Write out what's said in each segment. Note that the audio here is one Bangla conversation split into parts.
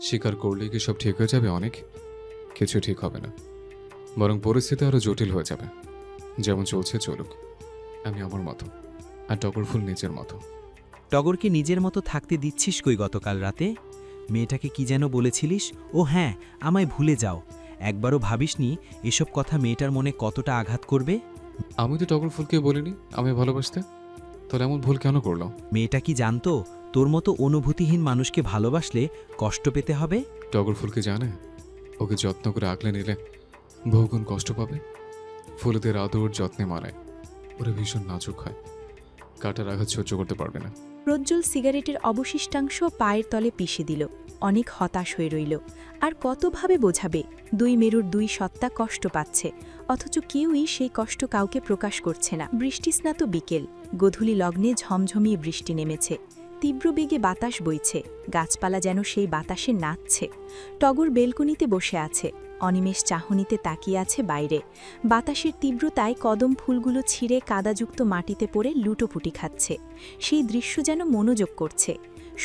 স্বীকার করলে কি সব ঠিক হয়ে যাবে? অনেক কিছু ঠিক হবে না, বরং পরিস্থিতি আরো জটিল হয়ে যাবে। যেমন চলছে চলুক, আমি আমার মতো, আর টগর ফুল নিজের মতো। টগরকে নিজের মতো থাকতে দিচ্ছিস কই গতকাল রাতে? মেয়েটাকে কি যেন বলেছিলিস? ও হ্যাঁ, আমায় ভুলে যাও। একবারও ভাবিসনি এসব কথা মেয়েটার মনে কতটা আঘাত করবে? আমি তো টগর ফুলকে বলিনি আমি ভালোবাসতে, তাহলে এমন ভুল কেন করলো? মেয়েটা কি জানতো তোর মতো অনুভূতিহীন মানুষকে ভালোবাসলে কষ্ট পেতে হবে? টগর ফুলকে জানে ওকে যত্ন করে আগলে নিলে বহুগুণ কষ্ট পাবে। ফুলদের আদর যত্নে মানায়, ওরা ভীষণ নাজুক হয়, কাটার আঘাত সহ্য করতে পারবে না। প্রজ্জ্বল সিগারেটের অবশিষ্টাংশ পায়ের তলে পিষে দিল। অনেক হতাশ হয়ে রইল। আর কতভাবে বোঝাবে দুই মেরুর দুই সত্তা কষ্ট পাচ্ছে, অথচ কেউই সেই কষ্ট কাউকে প্রকাশ করছে না। বৃষ্টিস্নাত বিকেল, গোধূলি লগ্নে ঝমঝমিয়ে বৃষ্টি নেমেছে। তীব্র বেগে বাতাস বইছে, গাছপালা যেন সেই বাতাসে নাচছে। টগর বেলকনিতে বসে আছে, অনিমেষ চাহনিতে তাকিয়ে আছে বাইরে। বাতাসের তীব্রতায় কদম ফুলগুলো ছিঁড়ে কাদাযুক্ত মাটিতে পড়ে লুটোপুটি খাচ্ছে। সেই দৃশ্য যেন মনোযোগ করছে।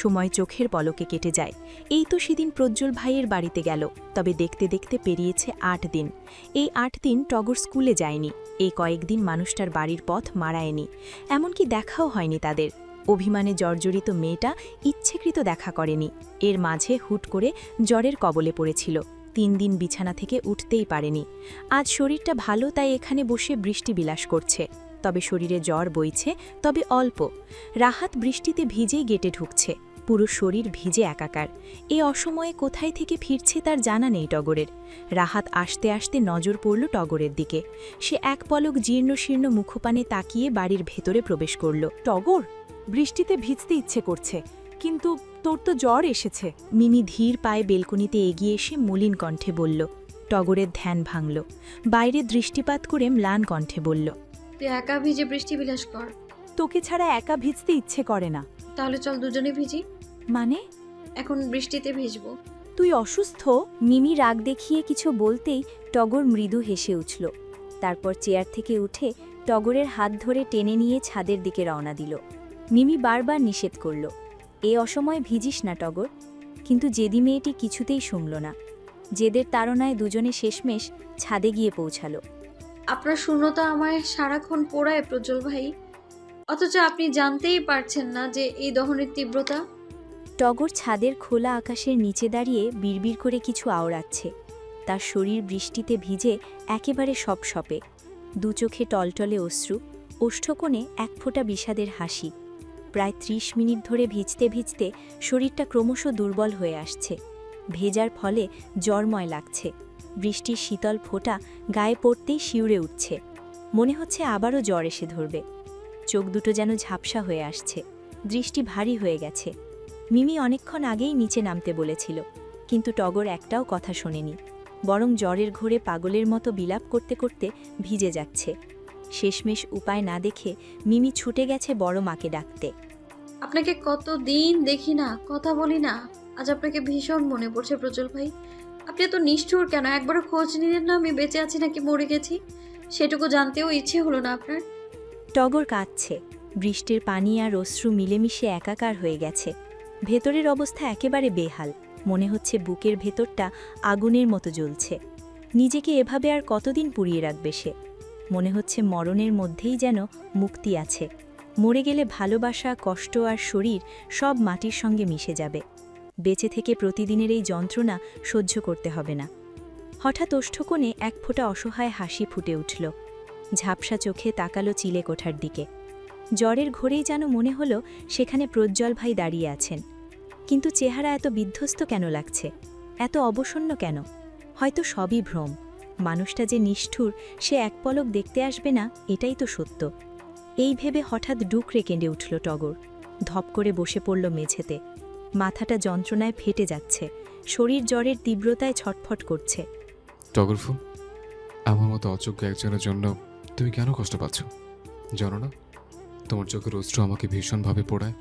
সময় চোখের পলকে কেটে যায়। এই তো সেদিন প্রজ্জ্বল ভাইয়ের বাড়িতে গেল, তবে দেখতে দেখতে পেরিয়েছে ৮ দিন। এই ৮ দিন টগর স্কুলে যায়নি। এই কয়েকদিন মানুষটার বাড়ির পথ মাড়ায়নি, এমনকি দেখাও হয়নি তাদের। অভিমানে জর্জরিত মেয়েটা ইচ্ছেকৃত দেখা করেনি। এর মাঝে হুট করে জ্বরের কবলে পড়েছিল। ৩ দিন বিছানা থেকে উঠতেই পারেনি। আজ শরীরটা ভালো, তাই এখানে বসে বৃষ্টি বিলাস করছে। তবে শরীরে জ্বর বইছে, তবে অল্প। রাহাত বৃষ্টিতে ভিজেই গেটে ঢুকছে, পুরো শরীর ভিজে একাকার। এ অসময়ে কোথায় থেকে ফিরছে তার জানা নেই টগরের। রাহাত আসতে আসতে নজর পড়ল টগরের দিকে। সে এক পলক জীর্ণশীর্ণ মুখপানে তাকিয়ে বাড়ির ভেতরে প্রবেশ করল। টগর, বৃষ্টিতে ভিজতে ইচ্ছে করছে, কিন্তু তোর তো জ্বর এসেছে। মিমি ধীর পায়ে বেলকনিতে এগিয়ে এসে মলিন কণ্ঠে বলল। টগরের ধ্যান ভাঙল। বাইরে দৃষ্টিপাত করে ম্লান কণ্ঠে বলল, তুই একা ভিজে বৃষ্টি বিলাস কর। তোকে ছাড়া একা ভিজতে ইচ্ছে করে না। তাহলে চল দুজনে ভিজি। মানে? এখন বৃষ্টিতে ভিজবো। তুই অসুস্থ? মিমি রাগ দেখিয়ে কিছু বলতেই টগর মৃদু হেসে উঠল। তারপর চেয়ার থেকে উঠে টগরের হাত ধরে টেনে নিয়ে ছাদের দিকে রওনা দিল। মিমি বারবার নিষেধ করল, এ অসময়ে ভিজিস না টগর। কিন্তু জেদি মেয়েটি কিছুতেই শুনল না। জেদের তাড়নায় দুজনে শেষমেশ ছাদে গিয়ে পৌঁছালো। আপনার শূন্যতা আমায় সারাক্ষণ পোড়ায় প্রজ্জ্বল ভাই, অথচ আপনি জানতেই পারছেন না যে এই দহনের তীব্রতা। টগর ছাদের খোলা আকাশের নিচে দাঁড়িয়ে বিড়বিড় করে কিছু আওড়াচ্ছে। তার শরীর বৃষ্টিতে ভিজে একেবারে সপসপে। দু চোখে টলটলে অশ্রু, ওষ্ঠকোণে এক ফোঁটা বিষাদের হাসি। প্রায় ৩০ মিনিট ধরে ভিজতে ভিজতে শরীরটা ক্রমশ দুর্বল হয়ে আসছে। ভেজার ফলে জ্বরময় লাগছে। বৃষ্টির শীতল ফোঁটা গায়ে পড়তেই শিউরে উঠছে। মনে হচ্ছে আবারও জ্বর এসে ধরবে। চোখ দুটো যেন ঝাপসা হয়ে আসছে, দৃষ্টি ভারী হয়ে গেছে। মিমি অনেকক্ষণ আগেই নিচে নামতে বলেছিল, কিন্তু টগর একটাও কথা শোনেনি, বরং জ্বরের ঘোরে পাগলের মতো বিলাপ করতে করতে ভিজে যাচ্ছে। শেষমেশ উপায় না দেখে মিমি ছুটে গেছে বড় মাকে ডাকতে। আপনাকে কতদিন দেখি না, কথা বলি না, আজ আপনাকে ভীষণ মনে পড়ছে প্রজ্জ্বল ভাই। আপনি এত নিষ্ঠুর কেন? একবারও খোঁজ নিলেন না আমি বেঁচে আছি নাকি মরে গেছি? সেটুকু জানতেও ইচ্ছে হলো না আপনার? টগর কাঁদছে। বৃষ্টির পানি আর অশ্রু মিলেমিশে একাকার হয়ে গেছে। ভেতরের অবস্থা একেবারে বেহাল। মনে হচ্ছে বুকের ভেতরটা আগুনের মতো জ্বলছে। নিজেকে এভাবে আর কতদিন পুড়িয়ে রাখবে সে? মনে হচ্ছে মরণের মধ্যেই যেন মুক্তি আছে। মরে গেলে ভালোবাসা, কষ্ট আর শরীর সব মাটির সঙ্গে মিশে যাবে। বেঁচে থেকে প্রতিদিনের এই যন্ত্রণা সহ্য করতে হবে না। হঠাৎ ওষ্ঠকোণে এক ফোঁটা অসহায় হাসি ফুটে উঠল। ঝাপসা চোখে তাকালো চিলে কোঠার দিকে। জ্বরের ঘোরেই যেন মনে হলো সেখানে প্রজ্জ্বল ভাই দাঁড়িয়ে আছেন। কিন্তু চেহারা এত বিধ্বস্ত কেন লাগছে? এত অবসন্ন কেন? হয়তো সবই ভ্রম। মানুষটা যে নিষ্ঠুর সে এক পলক দেখতে আসবে না, এটাই তো সত্য। এই ভেবে হঠাৎ ডুকরে কেঁদে উঠল টগর। ধপ করে বসে পড়ল মেঝেতে। মাথাটা যন্ত্রণায় ফেটে যাচ্ছে, শরীর জ্বরের তীব্রতায় ছটফট করছে। টগর ফুল, আমার মতো অযোগ্য একজনের জন্য তুমি কেন কষ্ট পাচ্ছ? জানো না তোমার চোখের অশ্রু আমাকে ভীষণভাবে পোড়ায়।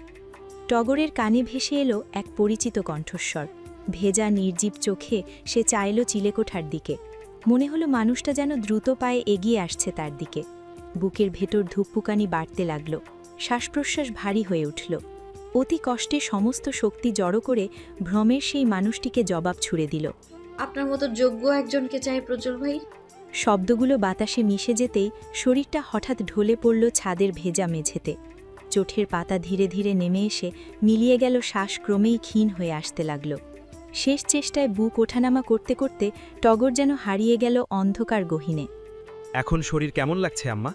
টগরের কানে ভেসে এলো এক পরিচিত কণ্ঠস্বর। ভেজা নির্জীব চোখে সে চাইল চিলেকোঠার দিকে। মনে হলো মানুষটা যেন দ্রুত পায়ে এগিয়ে আসছে তার দিকে। বুকের ভেতর ধুকপুকানি বাড়তে লাগল, শ্বাসপ্রশ্বাস ভারী হয়ে উঠল। অতি কষ্টে সমস্ত শক্তি জড়ো করে ভ্রমের সেই মানুষটিকে জবাব ছুড়ে দিল। আপনার মতো যোগ্য একজনকে চাই প্রজ্জ্বল ভাই। শব্দগুলো বাতাসে মিশে যেতেই শরীরটা হঠাৎ ঢলে পড়ল ছাদের ভেজা মেঝেতে। চোখের পাতা ধীরে ধীরে নেমে এসে মিলিয়ে গেল, শ্বাস ক্রমেই ক্ষীণ হয়ে আসতে লাগল। শেষ চেষ্টায় বুক ওঠানামা করতে করতে টগর যেন হারিয়ে গেল অন্ধকার গহীনে। এখন শরীর কেমন লাগছে আম্মা?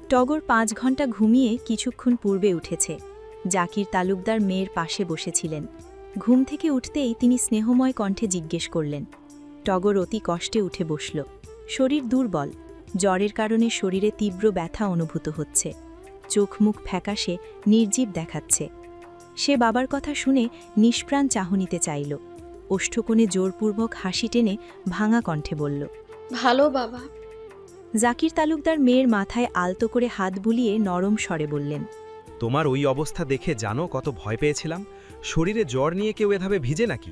টগর 5 ঘন্টা ঘুমিয়ে কিছুক্ষণ পূর্বে উঠেছে। জাকির তালুকদার মেয়ের পাশে বসেছিলেন। ঘুম থেকে উঠতেই তিনি স্নেহময় কণ্ঠে জিজ্ঞেস করলেন। টগর অতি কষ্টে উঠে বসল। শরীর দুর্বল, জ্বরের কারণে শরীরে তীব্র ব্যথা অনুভূত হচ্ছে। চোখ মুখ ফ্যাকাশে নির্জীব দেখাচ্ছে। সে বাবার কথা শুনে নিষ্প্রাণ চাহনিতে চাইল। ওষ্ঠকোণে জোরপূর্বক হাসি টেনে ভাঙা কণ্ঠে বলল, ভালো বাবা। জাকির তালুকদার মেয়ের মাথায় আলতো করে হাত বুলিয়ে নরম স্বরে বললেন, তোমার ওই অবস্থা দেখে জানো কত ভয় পেয়েছিলাম? শরীরে জ্বর নিয়ে কেউ এভাবে ভিজে নাকি?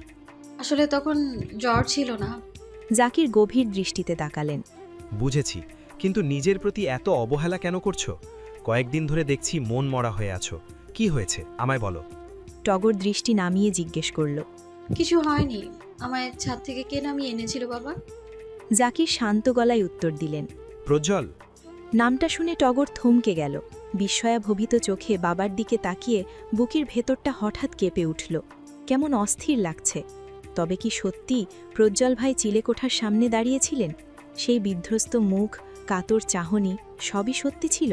আসলে তখন জ্বর ছিল না। জাকির গভীর দৃষ্টিতে তাকালেন। বুঝেছি, কিন্তু নিজের প্রতি এত অবহেলা কেন করছো? কয়েকদিন ধরে দেখছি মন মরা হয়ে আছো। কি হয়েছে আমায় বলো। টগর দৃষ্টি নামিয়ে জিজ্ঞেস করল। কিছু হয়নি, আমায় ছাদ থেকে কে নামিয়ে এনেছিল বাবা? জাকির শান্ত গলায় উত্তর দিলেন। প্রজ্জ্বল। নামটা শুনে টগর থমকে গেল। বিস্ময়াভবিত চোখে বাবার দিকে তাকিয়ে বুকের ভেতরটা হঠাৎ কেঁপে উঠল। কেমন অস্থির লাগছে। তবে কি সত্যি প্রজ্জ্বল ভাই চিলেকোঠার সামনে দাঁড়িয়েছিলেন? সেই বিধ্বস্ত মুখ, কাতর চাহনি সবই সত্যি ছিল?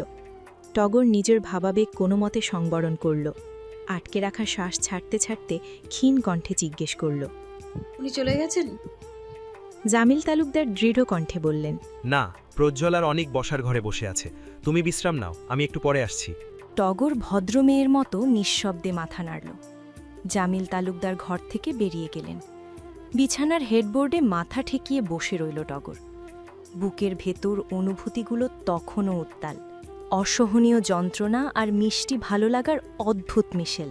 টগর নিজের ভাবাবেগ কোনো মতে সংবরণ করল। আটকে রাখা শ্বাস ছাড়তে ছাড়তে ক্ষীণ কণ্ঠে জিজ্ঞেস করল। উনি চলে গেছেন? জামিল তালুকদার দৃঢ় কণ্ঠে বললেন, না, প্রজ্জ্বল আর অনেক বসার ঘরে বসে আছে। তুমি বিশ্রাম নাও, আমি একটু পরে আসছি। টগর ভদ্র মেয়ের মতো নিঃশব্দে মাথা নাড়ল। জামিল তালুকদার ঘর থেকে বেরিয়ে গেলেন। বিছানার হেডবোর্ডে মাথা ঠেকিয়ে বসে রইল টগর। বুকের ভেতর অনুভূতিগুলো তখনও উত্তাল। অসহনীয় যন্ত্রণা আর মিষ্টি ভালো লাগার অদ্ভুত মিশেল।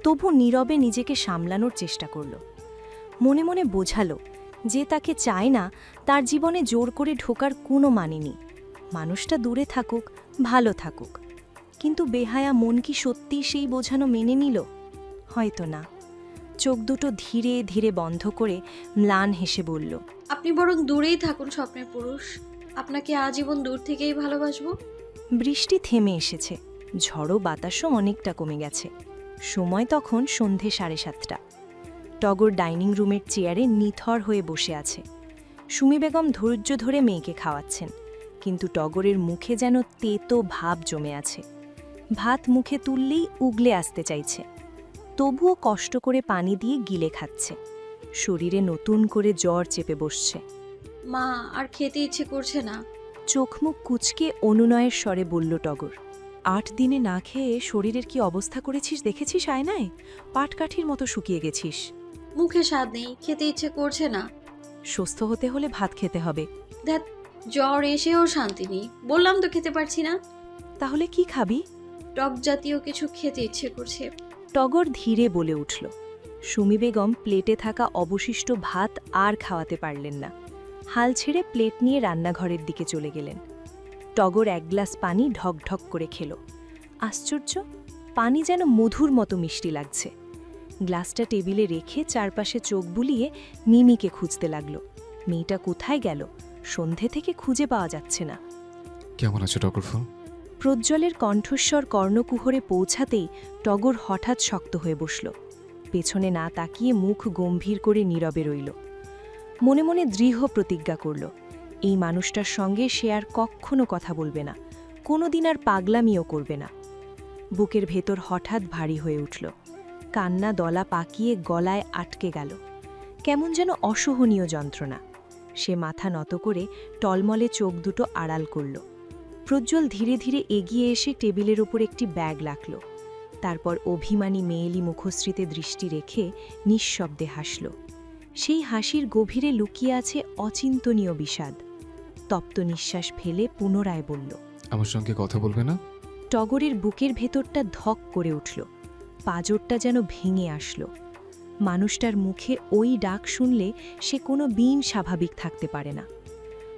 তবু নীরবে নিজেকে সামলানোর চেষ্টা করল। মনে মনে বোঝালো যে তাকে চায় না, তার জীবনে জোর করে ঢোকার কোনো মানে নেই। মানুষটা দূরে থাকুক, ভালো থাকুক। কিন্তু বেহায়া মন কি সত্যিই সেই বোঝানো মেনে নিল? হয়তো না। চোখ দুটো ধীরে ধীরে বন্ধ করে ম্লান হেসে বলল, আপনি বরং দূরেই থাকুন স্বপ্নের পুরুষ। আপনাকে আজীবন দূর থেকেই ভালোবাসবো। বৃষ্টি থেমে এসেছে। ঝড়ো বাতাসও অনেকটা কমে গেছে। সময় তখন সন্ধে 7:30। টগর ডাইনিং রুমের চেয়ারে নিথর হয়ে বসে আছে। সুমি বেগম ধৈর্য ধরে মেয়েকে খাওয়াচ্ছেন, কিন্তু টগরের মুখে যেন তেতো ভাব জমে আছে। ভাত মুখে তুললেই উগলে আসতে চাইছে। তবুও কষ্ট করে পানি দিয়ে গিলে খাচ্ছে। শরীরে নতুন করে জ্বর চেপে বসছে। মা, আর খেতে ইচ্ছে করছে না। চোখ মুখ কুচকে অনুনয়ের স্বরে বলল টগর, 8 দিনে না খেয়ে শরীরের কি অবস্থা করেছিস দেখেছিস আয়নায়? পাটকাঠির মতো শুকিয়ে গেছিস। মুখে স্বাদ নেই, খেতে ইচ্ছে করছে না। সুস্থ হতে হলে ভাত খেতে হবে। দেখ, জ্বর এসেও শান্তি নেই। বললাম তো খেতে পারছি না। তাহলে কি খাবি? টক জাতীয় কিছু খেতে ইচ্ছে করছে। টগর ধীরে বলে উঠল। সুমি বেগম প্লেটে থাকা অবশিষ্ট ভাত আর খাওয়াতে পারলেন না। হাল ছেড়ে প্লেট নিয়ে রান্নাঘরের দিকে চলে গেলেন। টগর 1 গ্লাস পানি ঢকঢক করে খেল। আশ্চর্য, পানি যেন মধুর মতো মিষ্টি লাগছে। গ্লাসটা টেবিলে রেখে চারপাশে চোখ বুলিয়ে মিমিকে খুঁজতে লাগল। মেয়েটা কোথায় গেল? সন্ধে থেকে খুঁজে পাওয়া যাচ্ছে না। কেমন আছো টগর ফুল? প্রজ্জ্বলের কণ্ঠস্বর কর্ণকুহরে পৌঁছাতেই টগর হঠাৎ শক্ত হয়ে বসল। পেছনে না তাকিয়ে মুখ গম্ভীর করে নীরবে রইল। মনে মনে দৃঢ় প্রতিজ্ঞা করল, এই মানুষটার সঙ্গে সে আর কখনো কথা বলবে না, কোনোদিন আর পাগলামিও করবে না। বুকের ভেতর হঠাৎ ভারী হয়ে উঠল। কান্না দলা পাকিয়ে গলায় আটকে গেল। কেমন যেন অসহনীয় যন্ত্রণা। সে মাথা নত করে টলমলে চোখ দুটো আড়াল করল। প্রজ্জ্বল ধীরে ধীরে এগিয়ে এসে টেবিলের ওপর একটি ব্যাগ রাখল। তারপর অভিমানী মেয়েলি মুখশ্রীতে দৃষ্টি রেখে নিঃশব্দে হাসল। সেই হাসির গভীরে লুকিয়ে আছে অচিন্তনীয় বিষাদ। তপ্ত নিঃশ্বাস ফেলে পুনরায় বলল, আমার সঙ্গে কথা বলবে না? টগরের বুকের ভেতরটা ধক করে উঠল। পাঁজরটা যেন ভেঙে আসল। মানুষটার মুখে ওই ডাক শুনলে সে কোনো দিন স্বাভাবিক থাকতে পারে না।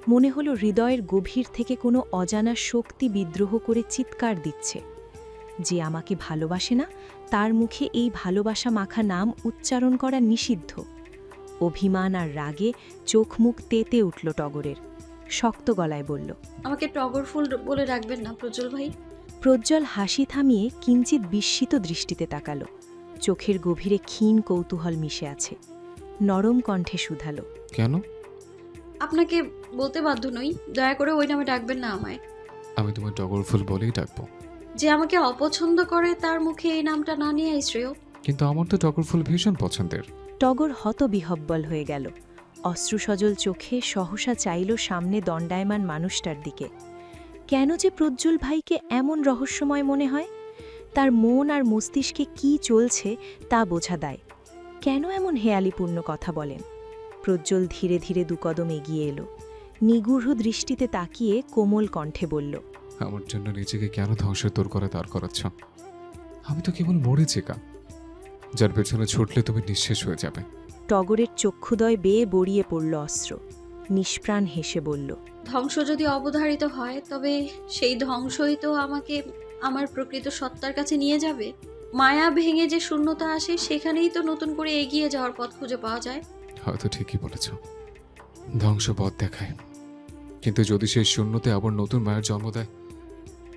মনে হলো হৃদয়ের গভীর থেকে কোনো অজানা শক্তি বিদ্রোহ করে চিৎকার দিচ্ছে। যে আমাকে ভালোবাসে না তার মুখে এই ভালোবাসা মাখা নাম উচ্চারণ করা নিষিদ্ধ। অভিমান আর রাগে চোখ মুখ তেতে উঠল টগরের। শক্ত গলায় বলল, আমাকে টগর ফুল বলে রাখবেন না প্রজ্জ্বল ভাই। প্রজ্জ্বল হাসি থামিয়ে কিঞ্চিত বিস্মিত দৃষ্টিতে তাকালো। চোখের গভীরে ক্ষীণ কৌতূহল মিশে আছে। নরম কণ্ঠে শুধালো, কেন? আপনাকে বলতে বাধ্য নই, দয়া করে ওই নামে ডাকবেন না আমায়। আমি তোমার টগর ফুল বলেই ডাকবো। যে আমাকে অপছন্দ করে তার মুখে এই নামটা না নিয়ে শ্রেয়। কিন্তু আমার তো টগর ফুল ভীষণ পছন্দের। টগর হতবিহব্বল হয়ে গেল। অশ্রুসজল চোখে সহসা চাইল সামনে দণ্ডায়মান মানুষটার দিকে। কেন যে প্রজ্জ্বল ভাইকে এমন রহস্যময় মনে হয়? তার মন আর মস্তিষ্কে কি চলছে তা বোঝা দেয়। কেন এমন হেয়ালিপূর্ণ কথা বলেন? প্রজ্জ্বল ধীরে ধীরে দুকদম এগিয়ে এলো। নিগূঢ় দৃষ্টিতে তাকিয়ে কোমল কণ্ঠে বলল, আমার জন্য নিজেকে কেন ধ্বংসের দূর করে দাঁড় করাচ্ছ? আমি তো কেবল মরেছি কা, যার পেছনে ছুটলে তুমি নিঃশেষ হয়ে যাবে। টগরের চক্ষুদয় বেয়ে বড়িয়ে পড়ল অস্ত্র। নিষ্প্রাণ হেসে বলল, ধ্বংস যদি অবধারিত হয় তবে সেই ধ্বংসই তো আমাকে আমার প্রকৃত সত্তার কাছে নিয়ে যাবে। মায়া ভেঙে যে শূন্যতা আসে সেখানেই তো নতুন করে এগিয়ে যাওয়ার পথ খুঁজে পাওয়া যায়। হয়তো ঠিকই বলেছ, ধ্বংস পথ দেখায়, কিন্তু যদি সেই শূন্যতে আবার নতুন মায়ের জন্ম দেয়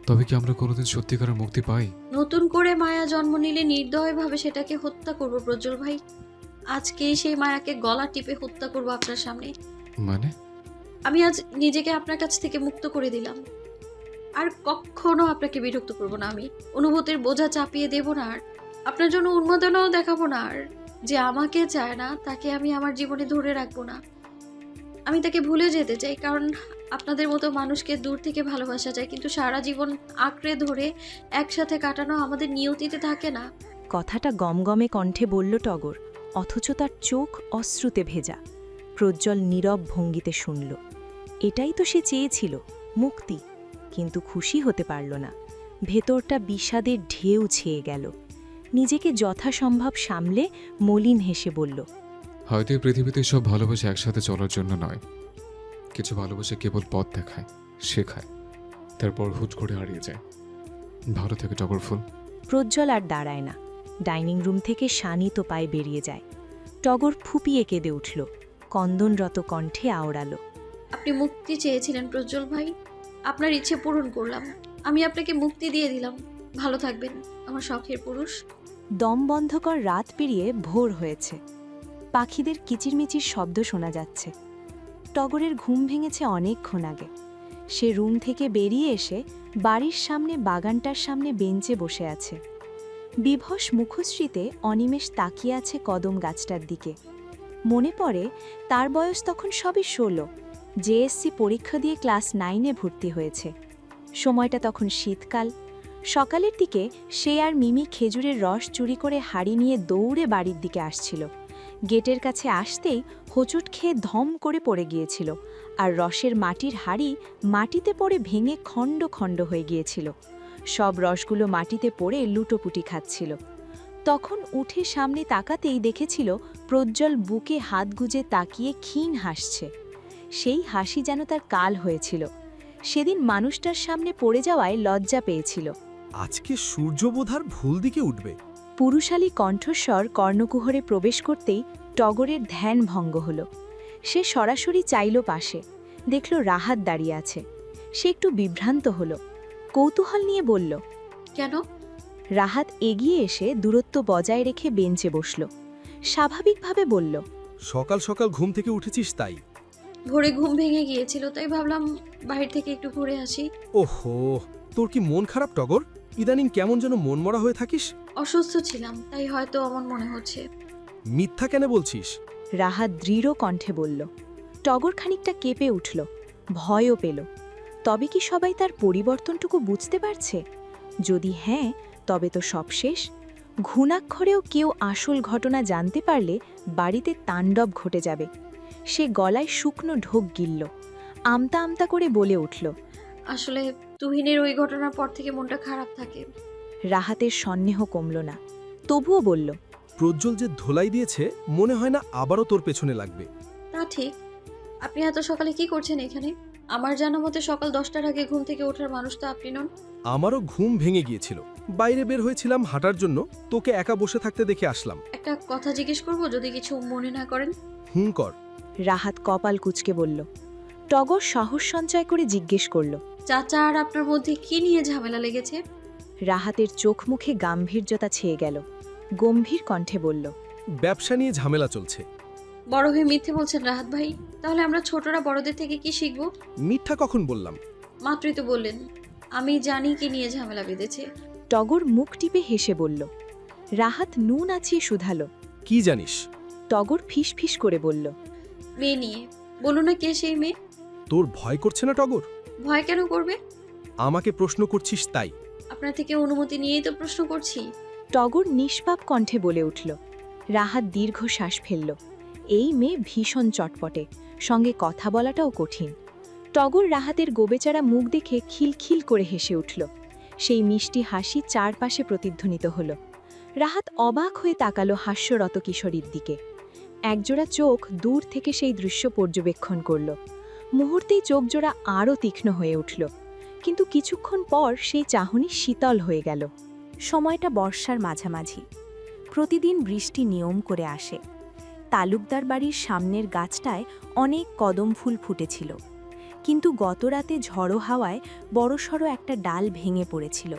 তবে কি আমরা কোনোদিন সত্যিকারের মুক্তি পাই? নতুন করে মায়া জন্ম নিলে নির্দয়ভাবে সেটাকে হত্যা করব প্রজ্জ্বল ভাই। আজকেই সেই মায়াকে গলা টিপে হত্যা করব আপনার সামনে। মানে? আমি আজ নিজেকে আপনার কাছ থেকে মুক্ত করে দিলাম। আর কখনো আপনাকে বিরক্ত করব না। আমি অনুভূতির বোঝা চাপিয়ে দেব না, আর আপনার জন্য উন্মাদনাও দেখাবো না। আর যে আমাকে চায় না তাকে আমি আমার জীবনে ধরে রাখবো না। আমি তাকে ভুলে যেতে চাই, কারণ আপনাদের মতো মানুষকে দূর থেকে ভালোবাসা যায়, কিন্তু সারা জীবন আঁকড়ে ধরে একসাথে কাটানো আমাদের নিয়তিতে থাকে না। কথাটা গমগমে কণ্ঠে বলল টগর, অথচ তার চোখ অশ্রুতে ভেজা। প্রজ্জ্বল নীরব ভঙ্গিতে শুনল। এটাই তো সে চেয়েছিল, মুক্তি। কিন্তু খুশি হতে পারল না। ভেতরটা বিষাদের ঢেউ ছেয়ে গেল। নিজেকে যথাসম্ভব সামলে মলিন হেসে বলল, হয়তো এই পৃথিবীতে সব ভালোবাসা একসাথে চলার জন্য নয়। কিছু ভালোবাসা কেবল পথ দেখায়, শেখায়, তারপর হুট করে হারিয়ে যায়। ভালো থেকে টগর ফুল। প্রজ্জ্বল আর দাঁড়ায় না। ডাইনিং রুম থেকে শানিত পায়ে বেরিয়ে যায়। টগর ফুপিয়ে কেঁদে উঠল। কন্দনরত কণ্ঠে আওড়ালো, আপনি মুক্তি চেয়েছিলেন প্রজ্জ্বল ভাই, আপনার ইচ্ছে পূরণ করলাম। আমি আপনাকে মুক্তি দিয়ে দিলাম। ভালো থাকবেন আমার শখের পুরুষ। দমবন্ধকর রাত পেরিয়ে ভোর হয়েছে। পাখিদের কিচিরমিচির শব্দ শোনা যাচ্ছে। টগরের ঘুম ভেঙেছে অনেকক্ষণ আগে। সে রুম থেকে বেরিয়ে এসে বাড়ির সামনে বাগানটার সামনে বেঞ্চে বসে আছে। বিভস মুখশ্রীতে অনিমেষ তাকিয়ে আছে কদম গাছটার দিকে। মনে পড়ে তার বয়স তখন সবই 16। জেএসসি পরীক্ষা দিয়ে ক্লাস 9-এ ভর্তি হয়েছে। সময়টা তখন শীতকাল। সকালের দিকে সে আর মিমি খেজুরের রস চুরি করে হাড়ি নিয়ে দৌড়ে বাড়ির দিকে আসছিল। গেটের কাছে আসতেই হোঁচট খেয়ে ধম করে পড়ে গিয়েছিল, আর রসের মাটির হাড়ি মাটিতে পড়ে ভেঙে খণ্ড খণ্ড হয়ে গিয়েছিল। সব রসগুলো মাটিতে পড়ে লুটোপুটি খাচ্ছিল। তখন উঠে সামনে তাকাতেই দেখেছিল প্রজ্জ্বল বুকে হাত গুজে তাকিয়ে ক্ষীণ হাসছে। সেই হাসি যেন তার কাল হয়েছিল। সেদিন মানুষটার সামনে পড়ে যাওয়ায় লজ্জা পেয়েছিল। আজকে সূর্য বোধার ভুল দিকে উঠবে। পুরুষালী কণ্ঠস্বর কর্ণকুহরে প্রবেশ করতেই টগরের ধ্যান ভঙ্গ হল। সে সরাসরি চাইল পাশে, দেখল রাহাত দাঁড়িয়ে আছে। সে একটু বিভ্রান্ত হল, কৌতূহল নিয়ে বলল, কেন? রাহাত এগিয়ে এসে দূরত্ব বজায় রেখে বেঞ্চে বসল। স্বাভাবিকভাবে বলল, সকাল সকাল ঘুম থেকে উঠেছিস তাই? ভোরে ঘুম ভেঙে গিয়েছিল, তাই ভাবলাম বাইরে থেকে একটু ঘুরে আসি। ওহো, তোর কি মন খারাপ টগর? ইদানিং কেমন যেন মনমরা হয়ে থাকিস। অসুস্থ ছিলাম, তাই হয়তো অমন মনে হচ্ছে। মিথ্যা কেন বলছিস? রাহাত দৃঢ় কণ্ঠে বলল। টগর খানিকটা কেঁপে উঠল, ভয়ও পেল। তবে কি সবাই তার পরিবর্তনটুকু বুঝতে পারছে? যদি হ্যাঁ, তবে তো সব শেষ। ঘুণাক্ষরেও কেউ আসল ঘটনা জানতে পারলে বাড়িতে তাণ্ডব ঘটে যাবে। সে গলায় শুকনো ঢোক গিলল, আমতা আমতা করে বলে উঠল, আসলে তুহিনের ওই ঘটনার পর থেকে মনটা খারাপ থাকে। রাহাতের সন্দেহ কমল না, তবুও বলল, প্রজ্জ্বল যে ধোলাই দিয়েছে মনে হয় না আবারও তোর পেছনে লাগবে। তা ঠিক। আপনি এত সকালে কি করছেন এখানে? আমার জানা মতে সকাল 10টার আগে ঘুম থেকে ওঠার মানুষ তো আপনি নন। আমারও ঘুম ভেঙে গিয়েছিল, বাইরে বের হয়েছিলাম হাঁটার জন্য, তোকে একা বসে থাকতে দেখে আসলাম। একটা কথা জিজ্ঞেস করবো যদি কিছু মনে না করেন? হুম কর। রাহাত কপাল কুঁচকে বলল। টগর সাহস সঞ্চয় করে জিজ্ঞেস করল। চাচা আর আপনার মধ্যে কি নিয়ে ঝামেলা লেগেছে? রাহাতের চোখ মুখে গাম্ভীর্যতা ছেয়ে গেল। গম্ভীর কণ্ঠে বলল। ব্যবসা নিয়ে ঝামেলা চলছে। বড় হয়ে মিথ্যে বলছেন রাহাত ভাই। তাহলে আমরা ছোটরা বড়দের থেকে কি শিখবো? মিথ্যা কখন বললাম? মাত্রই তো বললেন। আমি জানি কি নিয়ে ঝামেলা বেঁধেছে। টগর মুখ টিপে হেসে বলল। রাহাত নুন আছিয়ে শুধালো। কি জানিস? টগর ফিস ফিস করে বলল। মেয়ে নিয়ে। বলো না কে সেই মেয়ে? তোর ভয় করছে না টগর? ভয় কেন করবে? আমাকে প্রশ্ন করছিস তাই? আপনার থেকে অনুমতি নিয়েই তো প্রশ্ন করছি। টগর নিষ্পাপ কণ্ঠে বলে উঠল। রাহাত দীর্ঘ শ্বাস ফেলল। এই মেয়ে ভীষণ চটপটে, সঙ্গে কথা বলাটাও কঠিন। টগর রাহাতের গোবেচারা মুখ দেখে খিলখিল করে হেসে উঠল। সেই মিষ্টি হাসি চারপাশে প্রতিধ্বনিত হল। রাহাত অবাক হয়ে তাকালো হাস্যরত কিশোরীর দিকে। একজোড়া চোখ দূর থেকে সেই দৃশ্য পর্যবেক্ষণ করল। মুহূর্তেই চোখজোড়া আরও তীক্ষ্ণ হয়ে উঠল, কিন্তু কিছুক্ষণ পর সেই চাহনি শীতল হয়ে গেল। সময়টা বর্ষার মাঝামাঝি। প্রতিদিন বৃষ্টি নিয়ম করে আসে। তালুকদার বাড়ির সামনের গাছটায় অনেক কদম ফুল ফুটেছিল, কিন্তু গতরাতে ঝড়ো হাওয়ায় বড়সড় একটা ডাল ভেঙে পড়েছিল।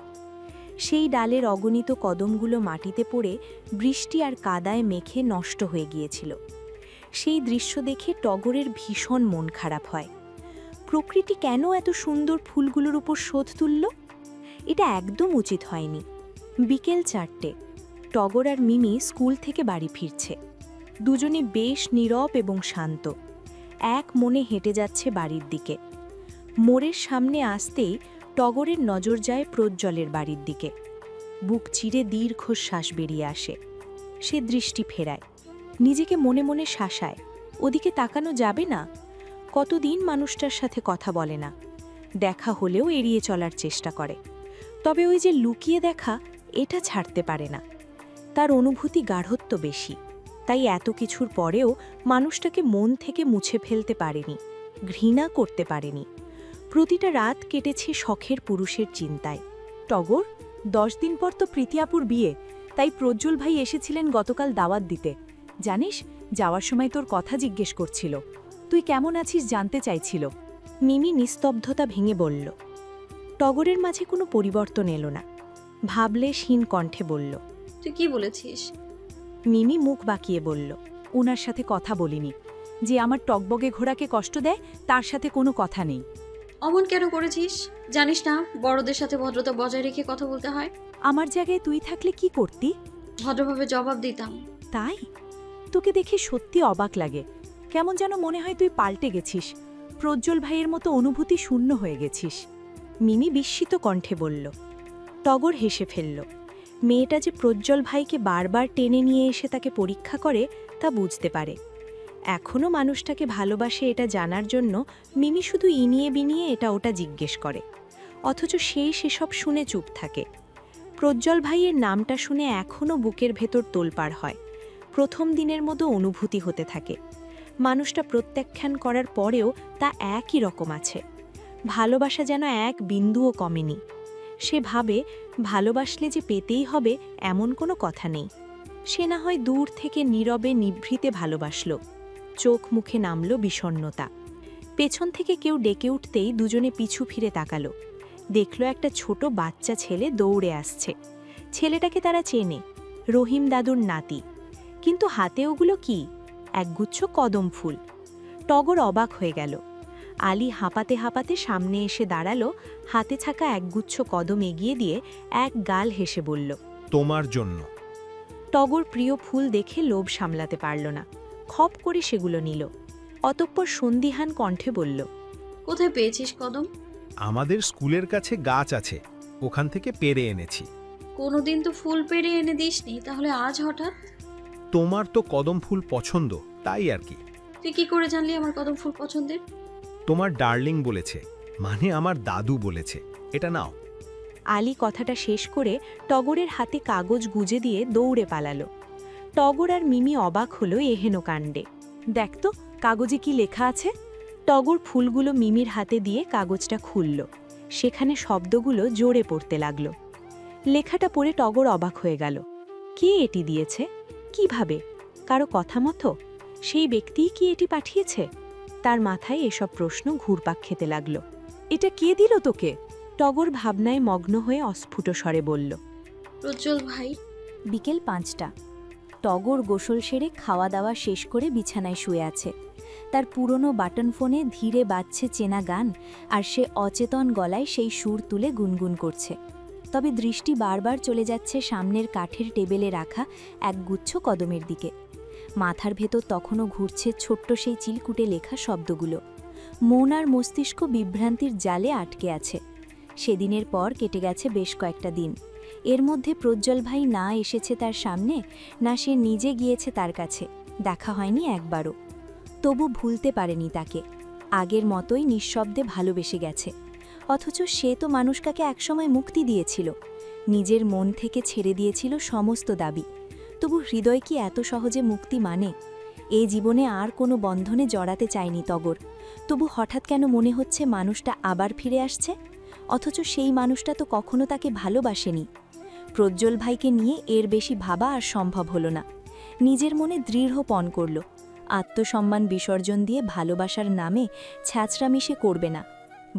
সেই ডালের অগণিত কদমগুলো মাটিতে পড়ে বৃষ্টি আর কাদায় মেখে নষ্ট হয়ে গিয়েছিল। সেই দৃশ্য দেখে টগরের ভীষণ মন খারাপ হয়। প্রকৃতি কেন এত সুন্দর ফুলগুলোর উপর শোধ তুলল? এটা একদম উচিত হয়নি। বিকেল 4টে। টগর আর মিমি স্কুল থেকে বাড়ি ফিরছে। দুজনে বেশ নীরব এবং শান্ত, এক মনে হেঁটে যাচ্ছে বাড়ির দিকে। মোড়ের সামনে আসতেই টগরের নজর যায় প্রজ্জ্বলের বাড়ির দিকে। বুক চিরে দীর্ঘশ্বাস বেরিয়ে আসে। সে দৃষ্টি ফেরায়, নিজেকে মনে মনে শাসায়। ওদিকে তাকানো যাবে না। কতদিন মানুষটার সাথে কথা বলে না, দেখা হলেও এড়িয়ে চলার চেষ্টা করে। তবে ওই যে লুকিয়ে দেখা, এটা ছাড়তে পারে না। তার অনুভূতি গাঢ়ত্ব বেশি, তাই এত কিছুর পরেও মানুষটাকে মন থেকে মুছে ফেলতে পারেনি, ঘৃণা করতে পারেনি। প্রতিটা রাত কেটেছে শখের পুরুষের চিন্তায়। টগর, 10 দিন পর তো প্রীতিয়াপুর বিয়ে, তাই প্রজ্জ্বল ভাই এসেছিলেন গতকাল দাওয়াত দিতে। জানিস, যাওয়ার সময় তোর কথা জিজ্ঞেস করছিল, তুই কেমন আছিস জানতে চাইছিল। মিমি নিস্তব্ধতা ভেঙে বলল। টগরের মাঝে কোনো পরিবর্তন এলো না। ভাবলেশহীন কণ্ঠে বলল। তুই কি বলেছিস? মিমি মুখ বাঁকিয়ে বলল। ওনার সাথে কথা বলিনি। যে আমার টকবগে ঘোড়াকে কষ্ট দেয় তার সাথে কোনো কথা নেই। অমন কেন করেছিস? জানিস না বড়দের সাথে ভদ্রতা বজায় রেখে কথা বলতে হয়? আমার জায়গায় তুই থাকলে কি করতি? ভদ্রভাবে জবাব দিতাম। তাই? তোকে দেখে সত্যি অবাক লাগে। কেমন যেন মনে হয় তুই পাল্টে গেছিস, প্রজ্জ্বল ভাইয়ের মতো অনুভূতি শূন্য হয়ে গেছিস। মিমি বিস্মিত কণ্ঠে বলল। টগর হেসে ফেলল। মেয়েটা যে প্রজ্জ্বল ভাইকে বারবার টেনে নিয়ে এসে তাকে পরীক্ষা করে তা বুঝতে পারে। এখনও মানুষটাকে ভালোবাসে এটা জানার জন্য মিমি শুধু ইনিয়ে বিনিয়ে এটা ওটা জিজ্ঞেস করে, অথচ সেই সেসব শুনে চুপ থাকে। প্রজ্জ্বল ভাইয়ের নামটা শুনে এখনও বুকের ভেতর তোলপাড় হয়। প্রথম দিনের মতো অনুভূতি হতে থাকে। মানুষটা প্রত্যাখ্যান করার পরেও তা একই রকম আছে। ভালোবাসা যেন এক বিন্দুও কমেনি। সে ভাবে ভালোবাসলে যে পেতেই হবে এমন কোনো কথা নেই। সে না হয় দূর থেকে নীরবে নিভৃতে ভালোবাসল। চোখ মুখে নামল বিষণ্ণতা। পেছন থেকে কেউ ডেকে উঠতেই দুজনে পিছু ফিরে তাকালো। দেখল একটা ছোট বাচ্চা ছেলে দৌড়ে আসছে। ছেলেটাকে তারা চেনে, রহিম দাদুর নাতি। কিন্তু হাতে ওগুলো কি? একগুচ্ছ কদম ফুল। টগর অবাক হয়ে গেল। আলী হাঁপাতে হাঁপাতে সামনে এসে দাঁড়ালো, হাতে থাকা একগুচ্ছ কদম এগিয়ে দিয়ে এক গাল হেসে বলল, তোমার জন্য। টগর প্রিয় ফুল দেখে লোভ সামলাতে পারল না, খপ করে সেগুলো নিল। অতঃপর সন্দিহান কণ্ঠে বলল, কোথায় পেয়েছিস কদম? আমাদের স্কুলের কাছে গাছ আছে, ওখান থেকে পেরে এনেছি। কোনোদিন তো ফুল পেড়ে এনে দিসনি, তাহলে আজ হঠাৎ? তোমার তো কদম ফুল পছন্দ, তাই আর কি। তুই কি করে জানলি আমার কদম ফুল পছন্দের? তোমার ডার্লিং বলেছে, মানে আমার দাদু বলেছে। এটা নাও। আলী কথাটা শেষ করে টগরের হাতে কাগজ গুজে দিয়ে দৌড়ে পালালো। টগর আর মিমি অবাক হলো এহেন কাণ্ডে। দেখ তো কাগজে কি লেখা আছে। টগর ফুলগুলো মিমির হাতে দিয়ে কাগজটা খুলল। সেখানে শব্দগুলো জোরে পড়তে লাগল। লেখাটা পড়ে টগর অবাক হয়ে গেল। কে এটি দিয়েছে? কিভাবে? কারো কথা মতো? সেই ব্যক্তিই কি এটি পাঠিয়েছে? তার মাথায় এসব প্রশ্ন ঘুরপাক খেতে লাগল। এটা কে দিল তোকে? টগর ভাবনায় মগ্ন হয়ে অস্ফুট স্বরে বলল। প্রজ্জ্বল ভাই। বিকেল 5টা। টগর গোসল সেরে খাওয়া দাওয়া শেষ করে বিছানায় শুয়ে আছে। তার পুরনো বাটন ফোনে ধীরে বাজছে চেনা গান, আর সে অচেতন গলায় সেই সুর তুলে গুনগুন করছে। তবে দৃষ্টি বারবার চলে যাচ্ছে সামনের কাঠের টেবিলে রাখা এক গুচ্ছ কদমের দিকে। মাথার ভেতর তখনও ঘুরছে ছোট্ট সেই চিলকুটে লেখা শব্দগুলো। মন আর মস্তিষ্ক বিভ্রান্তির জালে আটকে আছে। সেদিনের পর কেটে গেছে বেশ কয়েকটা দিন। এর মধ্যে প্রজ্জ্বল ভাই না এসেছে তার সামনে, না সে নিজে গিয়েছে তার কাছে। দেখা হয়নি একবারও। তবু ভুলতে পারেনি তাকে। আগের মতোই নিঃশব্দে ভালোবেসে গেছে। অথচ সে তো মানুষটাকে একসময় মুক্তি দিয়েছিল, নিজের মন থেকে ছেড়ে দিয়েছিল সমস্ত দাবি। তবু হৃদয় কি এত সহজে মুক্তি মানে? এই জীবনে আর কোনো বন্ধনে জড়াতে চায়নি টগর। তবু হঠাৎ কেন মনে হচ্ছে মানুষটা আবার ফিরে আসছে? অথচ সেই মানুষটা তো কখনো তাকে ভালোবাসেনি। প্রজ্জ্বল ভাইকে নিয়ে এর বেশি ভাবা আর সম্ভব হলো না। নিজের মনে দৃঢ় পণ করল, আত্মসম্মান বিসর্জন দিয়ে ভালোবাসার নামে ছ্যাঁচড়ামি সে করবে না।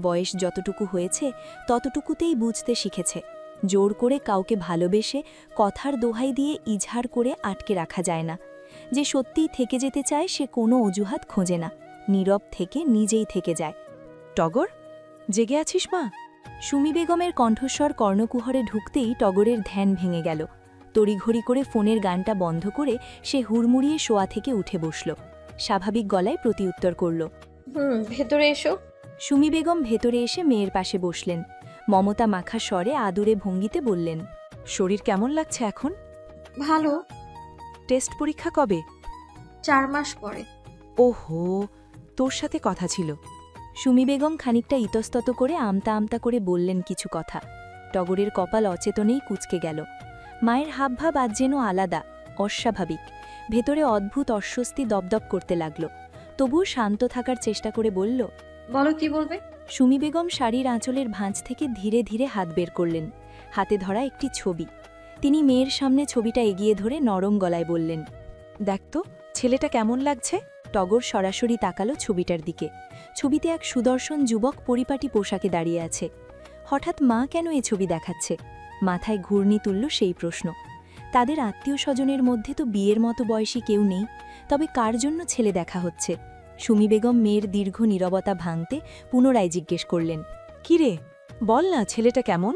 বয়স যতটুকু হয়েছে ততটুকুতেই বুঝতে শিখেছে, জোর করে কাউকে ভালোবেসে কথার দোহাই দিয়ে ইজহার করে আটকে রাখা যায় না। যে সত্যিই থেকে যেতে চায় সে কোনো অজুহাত খোঁজে না, নীরব থেকে নিজেই থেকে যায়। টগর, জেগে আছিস মা? সুমি বেগমের কণ্ঠস্বর কর্ণকুহরে ঢুকতেই টগরের ধ্যান ভেঙে গেল। তড়িঘড়ি করে ফোনের গানটা বন্ধ করে সে হুড়মুড়িয়ে শোয়া থেকে উঠে বসল। স্বাভাবিক গলায় প্রতিউত্তর করল। ভেতরে এসো। সুমি বেগম ভেতরে এসে মেয়ের পাশে বসলেন। মমতা মাখা স্বরে আদুরে ভঙ্গিতে বললেন, শরীর কেমন লাগছে এখন? ভালো। টেস্ট পরীক্ষা কবে? 4 মাস পরে। ওহো, তোর সাথে কথা ছিল। সুমি বেগম খানিকটা ইতস্তত করে আমতা আমতা করে বললেন কিছু কথা। টগরের কপাল অচেতনেই কুঁচকে গেল। মায়ের হাবভাব আজ যেন আলাদা, অস্বাভাবিক। ভেতরে অদ্ভুত অস্বস্তি দপদপ করতে লাগল। তবুও শান্ত থাকার চেষ্টা করে বলল, বলো কি বলবে? সুমি বেগম শাড়ির আঁচলের ভাঁজ থেকে ধীরে ধীরে হাত বের করলেন। হাতে ধরা একটি ছবি। তিনি মেয়ের সামনে ছবিটা এগিয়ে ধরে নরম গলায় বললেন, দেখ তো, ছেলেটা কেমন লাগছে? টগর সরাসরি তাকালো ছবিটার দিকে। ছবিতে এক সুদর্শন যুবক পরিপাটি পোশাকে দাঁড়িয়ে আছে। হঠাৎ মা কেন এ ছবি দেখাচ্ছে? মাথায় ঘূর্ণি তুলল সেই প্রশ্ন। তাদের আত্মীয় স্বজনের মধ্যে তো বিয়ের মতো বয়সী কেউ নেই, তবে কার জন্য ছেলে দেখা হচ্ছে? সুমি বেগম মেয়ের দীর্ঘ নীরবতা ভাঙতে পুনরায় জিজ্ঞেস করলেন, কি রে, বল না, ছেলেটা কেমন?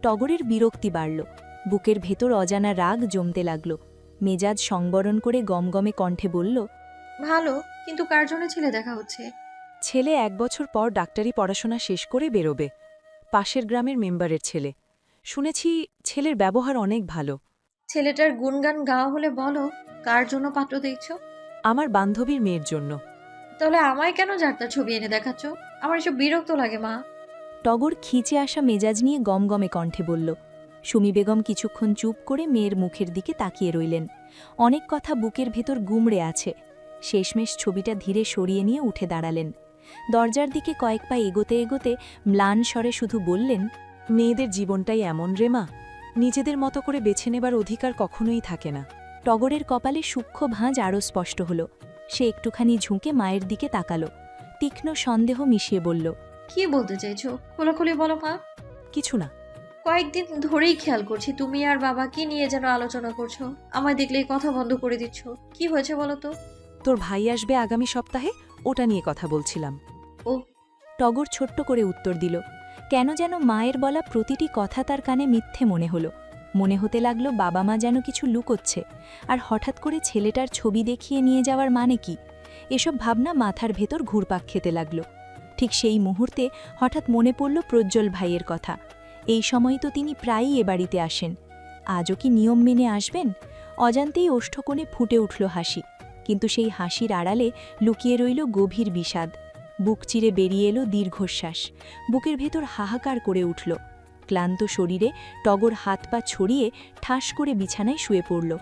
টগরের বিরক্তি বাড়ল। বুকের ভেতর অজানা রাগ জমতে লাগল। মেজাজ সংবরণ করে গমগমে কণ্ঠে বলল, ভালো, কিন্তু কার জন্য ছেলে দেখা হচ্ছে? ছেলে 1 বছর পর ডাক্তারি পড়াশোনা শেষ করে বেরোবে। পাশের গ্রামের মেম্বারের ছেলে। শুনেছি ছেলের ব্যবহার অনেক ভালো। ছেলেটার গুণগান গাওয়া হলে বলো, কার জন্য পাত্র দেখছো? আমার বান্ধবীর মেয়ের জন্য। তাহলে আমায় কেন যার তার ছবি এনে দেখাচ্ছ? আমার এসব বিরক্ত লাগে মা। টগর খিচে আসা মেজাজ নিয়ে গমগমে কণ্ঠে বলল। সুমি বেগম কিছুক্ষণ চুপ করে মেয়ের মুখের দিকে তাকিয়ে রইলেন। অনেক কথা বুকের ভেতর গুমড়ে আছে। শেষমেশ ছবিটা ধীরে সরিয়ে নিয়ে উঠে দাঁড়ালেন। দরজার দিকে কয়েক পা এগোতে এগোতে ম্লান স্বরে শুধু বললেন, মেয়েদের জীবনটাই এমন রে মা, নিজেদের মতো করে বেছে নেবার অধিকার কখনোই থাকে না। টগরের কপালে সূক্ষ্ম ভাঁজ আরও স্পষ্ট হল। সে একটুখানি ঝুঁকে মায়ের দিকে তাকালো। তীক্ষ্ণ সন্দেহ মিশিয়ে বলল, কি বলতে চাইছো? খোলাখুলি বলো মা। কিছু না। কয়েকদিন ধরেই খেয়াল করছি তুমি আর বাবা কি নিয়ে যেন আলোচনা করছো। আমায় দেখলেই কথা বন্ধ করে দিচ্ছ। কি হয়েছে বলো তো? তোর ভাই আসবে আগামী সপ্তাহে, ওটা নিয়ে কথা বলছিলাম। ও। টগর ছোট্ট করে উত্তর দিল। কেন যেন মায়ের বলা প্রতিটি কথা তার কানে মিথ্যে মনে হলো। মনে হতে লাগলো বাবা মা যেন কিছু লুকোচ্ছে। আর হঠাৎ করে ছেলেটার ছবি দেখিয়ে নিয়ে যাওয়ার মানে কি? এসব ভাবনা মাথার ভেতর ঘুরপাক খেতে লাগল। ঠিক সেই মুহূর্তে হঠাৎ মনে পড়ল প্রজ্জ্বল ভাইয়ের কথা। এই সময় তো তিনি প্রায়ই এ বাড়িতে আসেন। আজও কি নিয়ম মেনে আসবেন? অজান্তেই ওষ্ঠকোণে ফুটে উঠল হাসি। কিন্তু সেই হাসির আড়ালে লুকিয়ে রইল গভীর বিষাদ। বুক চিরে বেরিয়ে এলো দীর্ঘশ্বাস। বুকের ভেতর হাহাকার করে উঠল। ক্লান্ত শরীরে টগর হাত পা ছড়িয়ে ঠাস করে বিছানায় শুয়ে পড়ল।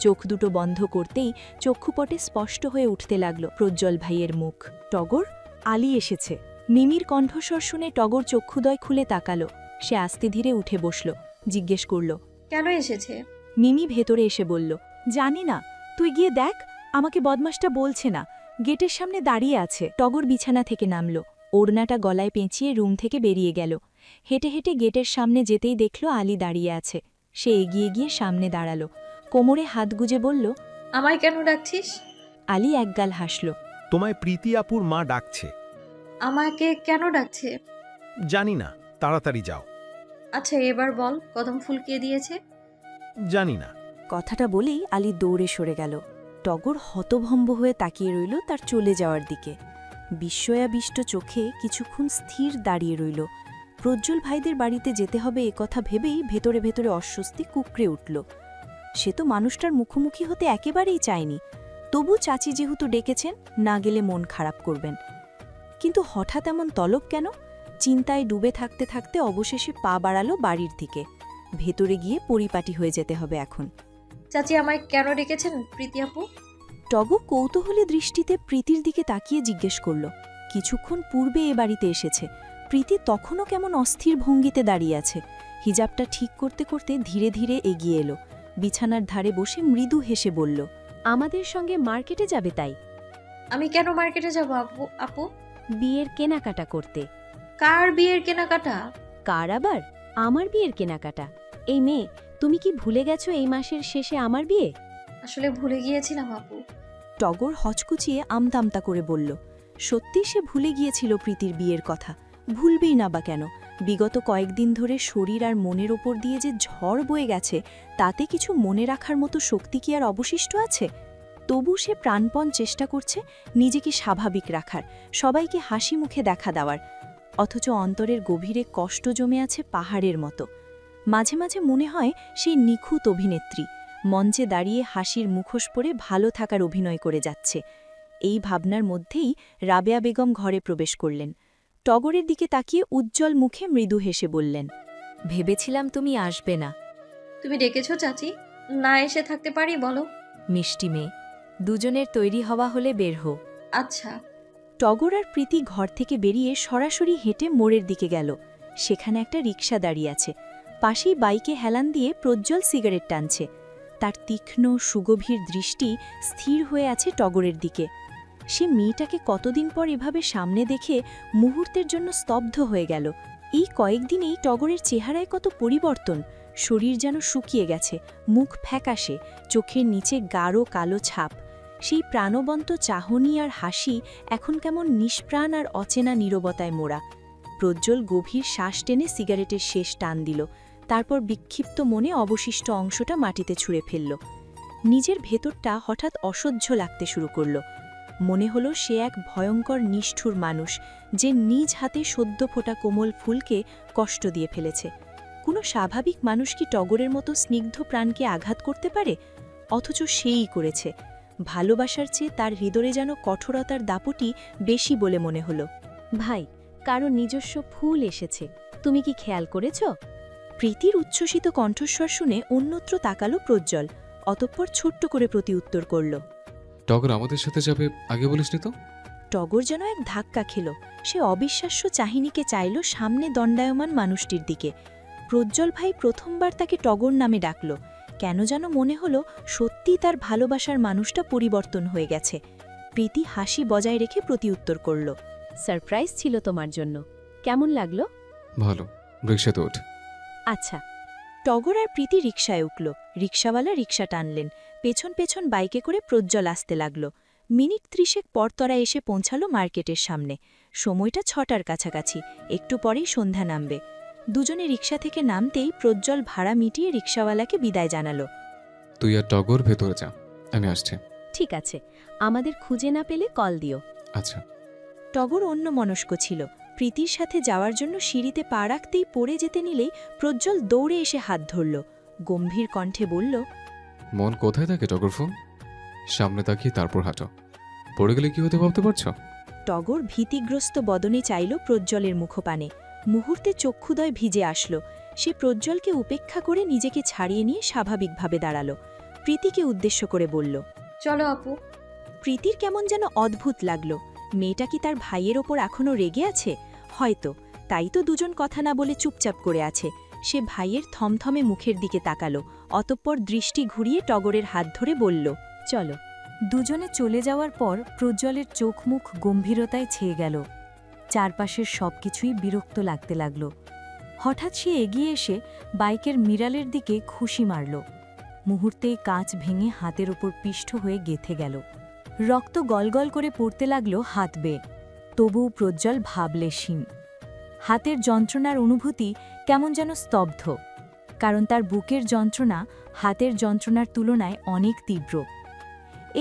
চোখ দুটো বন্ধ করতেই চক্ষুপটে স্পষ্ট হয়ে উঠতে লাগল প্রজ্জ্বল ভাইয়ের মুখ। টগর, আলী এসেছে। মিমির কণ্ঠস্বর শুনে টগর চক্ষুদয় খুলে তাকালো। সে আস্তে ধীরে উঠে বসল, জিজ্ঞেস করল, কেন এসেছে? মিমি ভেতরে এসে বলল, জানি না, তুই গিয়ে দেখ। আমাকে বদমাসটা বলছে না, গেটের সামনে দাঁড়িয়ে আছে। টগর বিছানা থেকে নামল, ওড়নাটা গলায় পেঁচিয়ে রুম থেকে বেরিয়ে গেল। হেঁটে হেঁটে গেটের সামনে যেতেই দেখল আলী দাঁড়িয়ে আছে। সে এগিয়ে গিয়ে সামনে দাঁড়ালো, কোমরে হাত গুজে বলল, আমায় কেন ডাকছিস? আলী একগাল হাসল। তোমায় প্রীতি আপুর মা ডাকছে। আমাকে কেন ডাকছে? জানি না, তাড়াতাড়ি যাও। আচ্ছা এবার বল, কদম ফুল কে দিয়েছে? জানি না। কথাটা বলেই আলী দৌড়ে সরে গেল। টগর হতভম্ব হয়ে তাকিয়ে রইল তার চলে যাওয়ার দিকে। বিস্ময়াবিষ্ট চোখে কিছুক্ষণ স্থির দাঁড়িয়ে রইল। প্রজ্জ্বল ভাইদের বাড়িতে যেতে হবে এ কথা ভেবেই ভেতরে ভেতরে অস্বস্তি কুকড়ে উঠল। সে তো মানুষটার মুখোমুখি হতে একেবারেই চায়নি, তবু চাচি যেহেতু ডেকেছেন, না গেলে মন খারাপ করবেন। কিন্তু হঠাৎ এমন তলব কেন? চিন্তায় ডুবে থাকতে থাকতে অবশেষে পা বাড়ালো বাড়ির দিকে। ভেতরে গিয়ে পরিপাটি হয়ে যেতে হবে এখন। চাচি আমায় কেন ডেকেছেন প্রীতি আপু? টগর কৌতূহলী দৃষ্টিতে প্রীতির দিকে তাকিয়ে জিজ্ঞেস করল। কিছুক্ষণ পূর্বে এ বাড়িতে এসেছে। প্রীতি তখনও কেমন অস্থির ভঙ্গিতে দাঁড়িয়ে আছে। হিজাবটা ঠিক করতে করতে ধীরে ধীরে এগিয়ে এলো। বিছানার ধারে বসে মৃদু হেসে বলল, আমাদের সঙ্গে মার্কেটে যাবে তাই? আমি কেন মার্কেটে যাব আপু? বিয়ের কেনাকাটা করতে। কার বিয়ের কেনাকাটা? কার আবার? আমার বিয়ের কেনাকাটা। এই মেয়ে, তুমি কি ভুলে গেছো এই মাসের শেষে আমার বিয়ে? আসলে ভুলে গিয়েছিলাম আপু। টগর হচকুচিয়ে আমতামতা করে বলল। সত্যি সে ভুলে গিয়েছিল প্রীতির বিয়ের কথা। ভুলবেই না বা কেন? বিগত কয়েকদিন ধরে শরীর আর মনের ওপর দিয়ে যে ঝড় বয়ে গেছে, তাতে কিছু মনে রাখার মতো শক্তি কি আর অবশিষ্ট আছে? তবু সে প্রাণপণ চেষ্টা করছে নিজেকে স্বাভাবিক রাখার, সবাইকে হাসি মুখে দেখা দেওয়ার। অথচ অন্তরের গভীরে কষ্ট জমে আছে পাহাড়ের মতো। মাঝে মাঝে মনে হয় সেই নিখুঁত অভিনেত্রী মঞ্চে দাঁড়িয়ে হাসির মুখোশ পরে ভালো থাকার অভিনয় করে যাচ্ছে। এই ভাবনার মধ্যেই রাবেয়া বেগম ঘরে প্রবেশ করলেন। টগরের দিকে তাকিয়ে উজ্জ্বল মুখে মৃদু হেসে বললেন, ভেবেছিলাম তুমি আসবে না। তুমি ডেকেছো চাচি? না এসে থাকতে পারি বলো? মিষ্টি মেয়ে, দুজনের তৈরি হওয়া হলে বের হো। আচ্ছা। টগর আর প্রীতি ঘর থেকে বেরিয়ে সরাসরি হেঁটে মোড়ের দিকে গেল। সেখানে একটা রিকশা দাঁড়িয়ে আছে। পাশেই বাইকে হেলান দিয়ে প্রজ্জ্বল সিগারেট টানছে। তার তীক্ষ্ণ সুগভীর দৃষ্টি স্থির হয়ে আছে টগরের দিকে। সে মেয়েটাকে কতদিন পর এভাবে সামনে দেখে মুহূর্তের জন্য স্তব্ধ হয়ে গেল। এই কয়েকদিনেই টগরের চেহারায় কত পরিবর্তন। শরীর যেন শুকিয়ে গেছে, মুখ ফ্যাকাশে, চোখের নিচে গাঢ় কালো ছাপ। সেই প্রাণবন্ত চাহনি আর হাসি এখন কেমন নিষ্প্রাণ আর অচেনা নীরবতায় মোড়া। প্রজ্জ্বল গভীর শ্বাস টেনে সিগারেটের শেষ টান দিল। তারপর বিক্ষিপ্ত মনে অবশিষ্ট অংশটা মাটিতে ছুঁড়ে ফেলল। নিজের ভেতরটা হঠাৎ অসহ্য লাগতে শুরু করল। মনে হলো সে এক ভয়ঙ্কর নিষ্ঠুর মানুষ, যে নিজ হাতে সদ্য ফোটা কোমল ফুলকে কষ্ট দিয়ে ফেলেছে। কোনো স্বাভাবিক মানুষ কি টগরের মতো স্নিগ্ধ প্রাণকে আঘাত করতে পারে? অথচ সেই করেছে। ভালোবাসার চেয়ে তার হৃদয়ে যেন কঠোরতার দাপটি বেশি বলে মনে হলো। ভাই, কারো নিজস্ব ফুল এসেছে, তুমি কি খেয়াল করেছ? প্রীতির উচ্ছ্বসিত কণ্ঠস্বর শুনে অন্যত্র তাকালো প্রজ্জ্বল। অতঃপর ছোট্ট করে প্রতিউত্তর করল, টগর আমাদের সাথে যাবে, আগে বলিসনি তো? টগর যেন এক ধাক্কা খেল। সে অবিশ্বাস্য চাহিনিকে চাইল সামনে দণ্ডায়মান মানুষটির দিকে। প্রজ্জ্বল ভাই প্রথমবার তাকে টগর নামে ডাকল। কেন যেন মনে হলো সত্যিই তার ভালোবাসার মানুষটা পরিবর্তন হয়ে গেছে। প্রীতি হাসি বজায় রেখে প্রতিউত্তর করল, সারপ্রাইজ ছিল তোমার জন্য। কেমন লাগলো? ভালো, রিক্সাতে ওঠ। আচ্ছা। টগর আর প্রীতি রিকশায় উঠল। রিকশাওয়ালা রিকশা টানলেন। পেছন পেছন বাইকে করে প্রজ্জ্বল আসতে লাগল। মিনিট 30 পর তরা এসে পৌঁছালো মার্কেটের সামনে। সময়টা 6টার কাছাকাছি, একটু পরেই সন্ধ্যা নামবে। দুজনে রিকশা থেকে নামতেই প্রজ্জ্বল ভাড়া মিটিয়ে রিকশাওয়ালাকে বিদায় জানালো। তুই আর টগর ভেতরে যা, আমি আসছি। ঠিক আছে, আমাদের খুঁজে না পেলে কল দিও। আচ্ছা। টগর অন্য মনস্ক ছিল। প্রীতির সাথে যাওয়ার জন্য সিঁড়িতে পা রাখতেই পড়ে যেতে নিলেই প্রজ্জ্বল দৌড়ে এসে হাত ধরল। গম্ভীর কণ্ঠে বলল, মন কোথায় থাকে টগর ফোন? সামনে তাকিয়ে তারপর হাঁটো। পড়ে গেলে কি হতে ভাবতে পারছ? টগর ভীতিগ্রস্ত বদনে চাইল প্রজ্জ্বলের মুখপানে। মুহূর্তে চক্ষুদয় ভিজে আসলো। সে প্রজ্জ্বলকে উপেক্ষা করে নিজেকে ছাড়িয়ে নিয়ে স্বাভাবিকভাবে দাঁড়াল। প্রীতিকে উদ্দেশ্য করে বলল, চলো আপু। প্রীতির কেমন যেন অদ্ভুত লাগল। মেয়েটা কি তার ভাইয়ের ওপর এখনও রেগে আছে? হয়তো, তাই তো দুজন কথা না বলে চুপচাপ করে আছে। সে ভাইয়ের থমথমে মুখের দিকে তাকালো, অতঃপর দৃষ্টি ঘুরিয়ে টগরের হাত ধরে বলল, চলো। দুজনে চলে যাওয়ার পর প্রজ্জ্বলের চোখ মুখ গম্ভীরতায় ছেয়ে গেল। চারপাশের সবকিছুই বিরক্ত লাগতে লাগল। হঠাৎ সে এগিয়ে এসে বাইকের মিরালের দিকে খুশি মারল। মুহূর্তেই কাঁচ ভেঙে হাতের ওপর পিষ্ট হয়ে গেঁথে গেল। রক্ত গলগল করে পড়তে লাগল হাত বেয়ে। তবুও প্রজ্জ্বল ভাবলেশীন। হাতের যন্ত্রণার অনুভূতি কেমন যেন স্তব্ধ, কারণ তার বুকের যন্ত্রণা হাতের যন্ত্রণার তুলনায় অনেক তীব্র।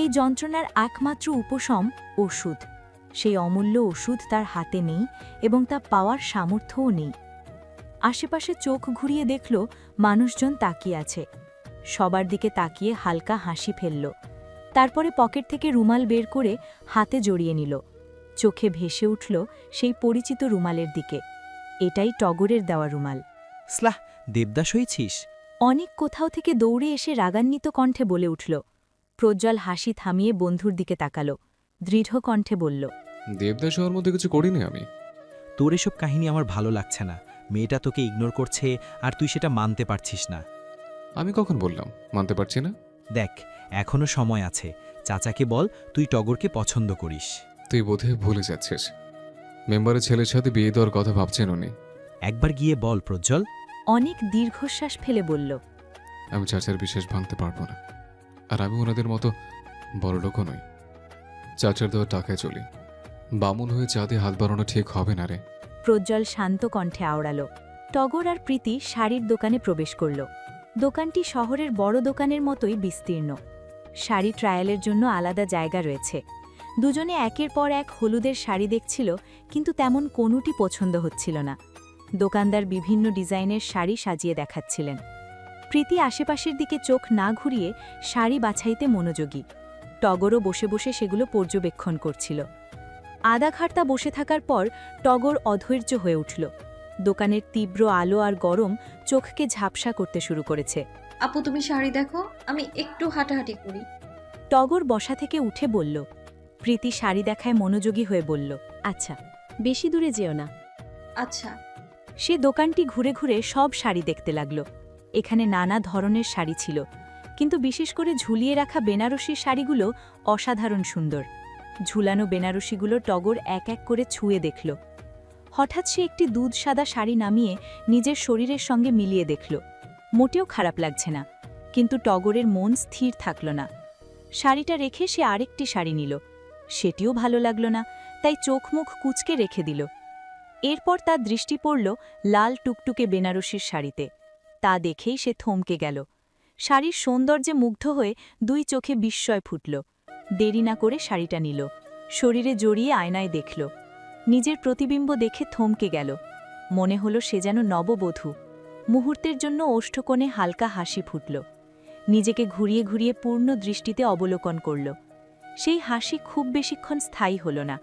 এই যন্ত্রণার একমাত্র উপশম ওষুধ। সেই অমূল্য ওষুধ তার হাতে নেই এবং তা পাওয়ার সামর্থ্যও নেই। আশেপাশে চোখ ঘুরিয়ে দেখল মানুষজন তাকিয়ে আছে। সবার দিকে তাকিয়ে হালকা হাসি ফেলল। তারপরে পকেট থেকে রুমাল বের করে হাতে জড়িয়ে নিল। চোখে ভেসে উঠল সেই পরিচিত রুমালের দিকে। এটাই টগরের দেওয়া রুমাল। স্লাহ, দেবদাস হয়েছিস? অনেক কোথাও থেকে দৌড়ে এসে রাগান্বিত কণ্ঠে বলে উঠল। প্রজ্জ্বল হাসি থামিয়ে বন্ধুর দিকে তাকাল, দৃঢ় কণ্ঠে বলল, দেবদাস হওয়ার মধ্যে কিছু করিনি আমি। তোর এসব কাহিনী আমার ভালো লাগছে না। মেয়েটা তোকে ইগনোর করছে আর তুই সেটা মানতে পারছিস না। আমি কখন বললাম মানতে পারছি না? দেখ, এখনো সময় আছে। চাচাকে বল তুই টগরকে পছন্দ করিস। তুই বোধহয় ভুলে যাচ্ছিস, মেম্বারের ছেলের সাথে বিয়ে দেওয়ার কথা ভাবছেন উনি। একবার গিয়ে বল প্রজ্জ্বল। অনেক দীর্ঘশ্বাস ফেলে বলল, আমি চাচার বিশ্বাস ভাঙতে পারবো না, আর আমি ওনাদের মতো বড়লোকও নই। চাচার দেওয়া টাকায় চলি, বামুন হয়ে চাঁদে হাত বাড়ানো ঠিক হবে না রে। প্রজ্জ্বল শান্ত কণ্ঠে আওড়াল। টগর আর প্রীতি শাড়ির দোকানে প্রবেশ করল। দোকানটি শহরের বড় দোকানের মতোই বিস্তীর্ণ। শাড়ি ট্রায়ালের জন্য আলাদা জায়গা রয়েছে। দুজনে একের পর এক হলুদের শাড়ি দেখছিল, কিন্তু তেমন কোনোটি পছন্দ হচ্ছিল না। দোকানদার বিভিন্ন ডিজাইনের শাড়ি সাজিয়ে দেখাচ্ছিলেন। প্রীতি আশেপাশের দিকে চোখ না ঘুরিয়ে শাড়ি বাছাইতে মনোযোগী। টগরও বসে বসে সেগুলো পর্যবেক্ষণ করছিল। আধা ঘাটতা বসে থাকার পর টগর অধৈর্য হয়ে উঠল। দোকানের তীব্র আলো আর গরম চোখকে ঝাপসা করতে শুরু করেছে। আপু তুমি শাড়ি দেখো, আমি একটু হাঁটাহাঁটি করি। টগর বসা থেকে উঠে বলল। প্রীতি শাড়ি দেখায় মনোযোগী হয়ে বলল, আচ্ছা, বেশি দূরে যেও না। আচ্ছা। সে দোকানটি ঘুরে ঘুরে সব শাড়ি দেখতে লাগল। এখানে নানা ধরনের শাড়ি ছিল, কিন্তু বিশেষ করে ঝুলিয়ে রাখা বেনারসির শাড়িগুলো অসাধারণ সুন্দর। ঝুলানো বেনারসিগুলো টগর এক এক করে ছুঁয়ে দেখল। হঠাৎ সে একটি দুধ সাদা শাড়ি নামিয়ে নিজের শরীরের সঙ্গে মিলিয়ে দেখল। মোটেও খারাপ লাগছে না, কিন্তু টগরের মন স্থির থাকল না। শাড়িটা রেখে সে আরেকটি শাড়ি নিল। সেটিও ভালো লাগল না, তাই চোখ মুখ কুঁচকে রেখে দিল। এরপর তার দৃষ্টি পড়ল লাল টুকটুকে বেনারসির শাড়িতে। তা দেখেই সে থমকে গেল। শাড়ির সৌন্দর্যে মুগ্ধ হয়ে দুই চোখে বিস্ময় ফুটল। দেরি না করে শাড়িটা নিল, শরীরে জড়িয়ে আয়নায় দেখল। নিজের প্রতিবিম্ব দেখে থমকে গেল। মনে হল সে যেন নববধূ। মুহূর্তের জন্য ওষ্ঠকোণে হালকা হাসি ফুটল। নিজেকে ঘুরিয়ে ঘুরিয়ে পূর্ণ দৃষ্টিতে অবলোকন করল। সেই হাসি খুব বেশিক্ষণ স্থায়ী হল না।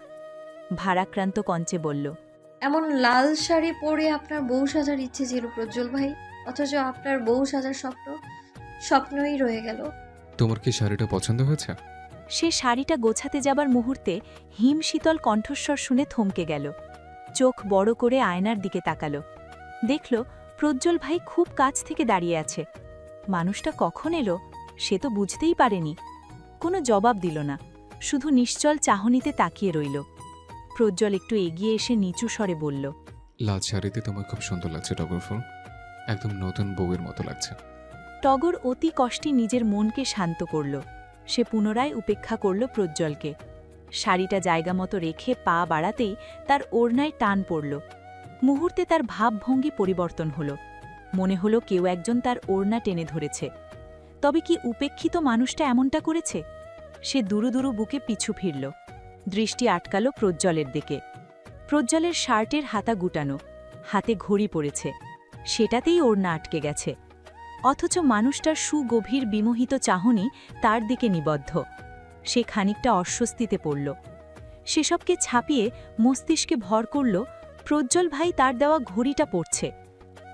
ভারাক্রান্ত কঞ্চে বলল, এমন লাল শাড়ি পরে আপনার বউ সাজার ইচ্ছে ছিল প্রজ্জ্বল ভাই, অথচ আপনার বউ সাজার স্বপ্নই রয়ে গেল। তোমার কি শাড়িটা পছন্দ হয়েছে? সে শাড়িটা গোছাতে যাবার মুহূর্তে হিম শীতল কণ্ঠস্বর শুনে থমকে গেল। চোখ বড় করে আয়নার দিকে তাকাল। দেখল প্রজ্জ্বল ভাই খুব কাছ থেকে দাঁড়িয়ে আছে। মানুষটা কখন এলো সে তো বুঝতেই পারেনি। কোনো জবাব দিল না, শুধু নিশ্চল চাহনিতে তাকিয়ে রইল। প্রজ্জ্বল একটু এগিয়ে এসে নিচু স্বরে বলল, লাল শাড়িতে তোমার খুব সুন্দর লাগছে টগর ফুল, একদম নতুন বউয়ের মতো লাগছে। টগর অতি কষ্টে নিজের মনকে শান্ত করল। সে পুনরায় উপেক্ষা করল প্রজ্জ্বলকে। শাড়িটা জায়গা মতো রেখে পা বাড়াতেই তার ওড়নায় টান পড়ল। মুহূর্তে তার ভাবভঙ্গি পরিবর্তন হল। মনে হল কেউ একজন তার ওড়না টেনে ধরেছে। তবে কি উপেক্ষিত মানুষটা এমনটা করেছে? সে দুরু দুরু বুকে পিছু ফিরল। দৃষ্টি আটকাল প্রজ্জ্বলের দিকে। প্রজ্জ্বলের শার্টের হাতা গুটানো, হাতে ঘড়ি পড়েছে, সেটাতেই ওড়না আটকে গেছে। অথচ মানুষটার সুগভীর বিমোহিত চাহনি তার দিকে নিবদ্ধ। সে খানিকটা অস্বস্তিতে পড়ল। সেসবকে ছাপিয়ে মস্তিষ্কে ভর করল প্রজ্জ্বল ভাই তার দেওয়া ঘড়িটা পড়ছে।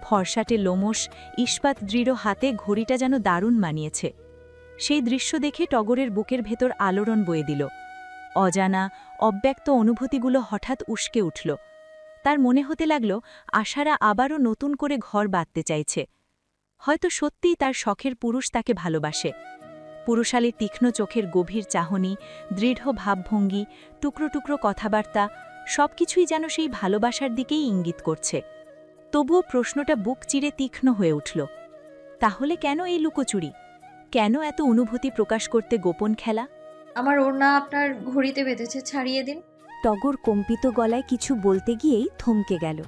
ফরসাটে লোমশ ইস্পাত দৃঢ় হাতে ঘড়িটা যেন দারুণ মানিয়েছে। সেই দৃশ্য দেখে টগরের বুকের ভেতর আলোড়ন বয়ে দিল। অজানা অব্যক্ত অনুভূতিগুলো হঠাৎ উস্কে উঠল। তার মনে হতে লাগল আশারা আবারও নতুন করে ঘর বাঁধতে চাইছে। হয়তো সত্যিই তার শখের পুরুষ তাকে ভালোবাসে। পুরুষালীর তীক্ষ্ণ চোখের গভীর চাহনি, দৃঢ় ভাবভঙ্গি, টুকরো টুকরো কথাবার্তা সবকিছুই যেন সেই ভালোবাসার দিকেই ইঙ্গিত করছে। তবুও প্রশ্নটা বুক চিরে তীক্ষ্ণ হয়ে উঠল। তাহলে কেন এই লুকোচুরি? কেন এত অনুভূতি প্রকাশ করতে গোপন খেলা? আমার ওড়না আপনার ঘড়িতে বেঁধেছে, ছাড়িয়ে দিন। টগর কম্পিত গলায় কিছু বলতে গিয়েই থমকে গেল।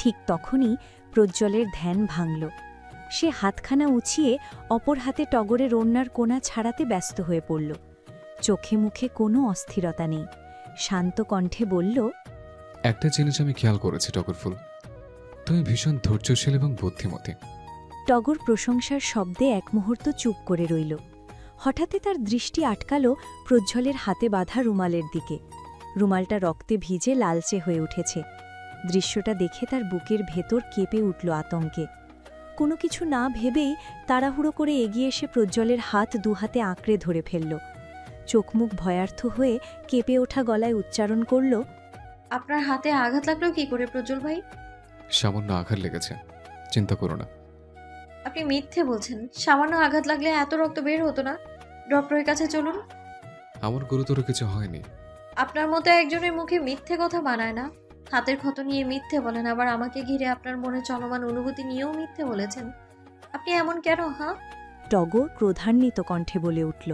ঠিক তখনই প্রজ্জ্বলের ধ্যান ভাঙল। সে হাতখানা উঁচিয়ে অপর হাতে টগরের ওড়নার কোণা ছাড়াতে ব্যস্ত হয়ে পড়ল। চোখে মুখে কোনো অস্থিরতা নেই। শান্ত কণ্ঠে বলল, একটা জিনিস আমি খেয়াল করেছি টগরফুল, তুমি ভীষণ ধৈর্যশীল এবং বুদ্ধিমতী। টগর প্রশংসার শব্দে এক মুহূর্ত চুপ করে রইল। হঠাৎই তার দৃষ্টি আটকাল প্রজ্জ্বলের হাতে বাঁধা রুমালের দিকে। রুমালটা রক্তে ভিজে লালচে হয়ে উঠেছে। দৃশ্যটা দেখে তার বুকের ভেতর কেঁপে উঠল আতঙ্কে। কোনো কিছু না ভেবেই তাড়াহুড়ো করে এগিয়ে এসে প্রজ্জ্বলের হাত দুহাতে আঁকড়ে ধরে ফেলল। চোখমুখ ভয়ার্থ হয়ে কেঁপে ওঠা গলায় উচ্চারণ করল, আপনার হাতে আঘাত লাগলো কি করে প্রজ্জ্বল ভাই? সামান্য আঘাত লেগেছে, চিন্তা করো না। আপনি মিথ্যে বলছেন। সামান্য আঘাত লাগলে এত রক্ত বের হতো না। ডক্টরের কাছে চলুন। আমার গুরুতর কিছু হয়নি। আপনার মতো একজনের মুখে মিথ্যে কথা মানায় না। হাতের ক্ষত নিয়ে মিথ্যে বলেন, আবার আমাকে ঘিরে আপনার মনে চলমান অনুভূতি নিয়েও মিথ্যে বলেছেন। আপনি এমন কেন? হ্যাঁ, টগর ক্রোধান্বিত কণ্ঠে বলে উঠল।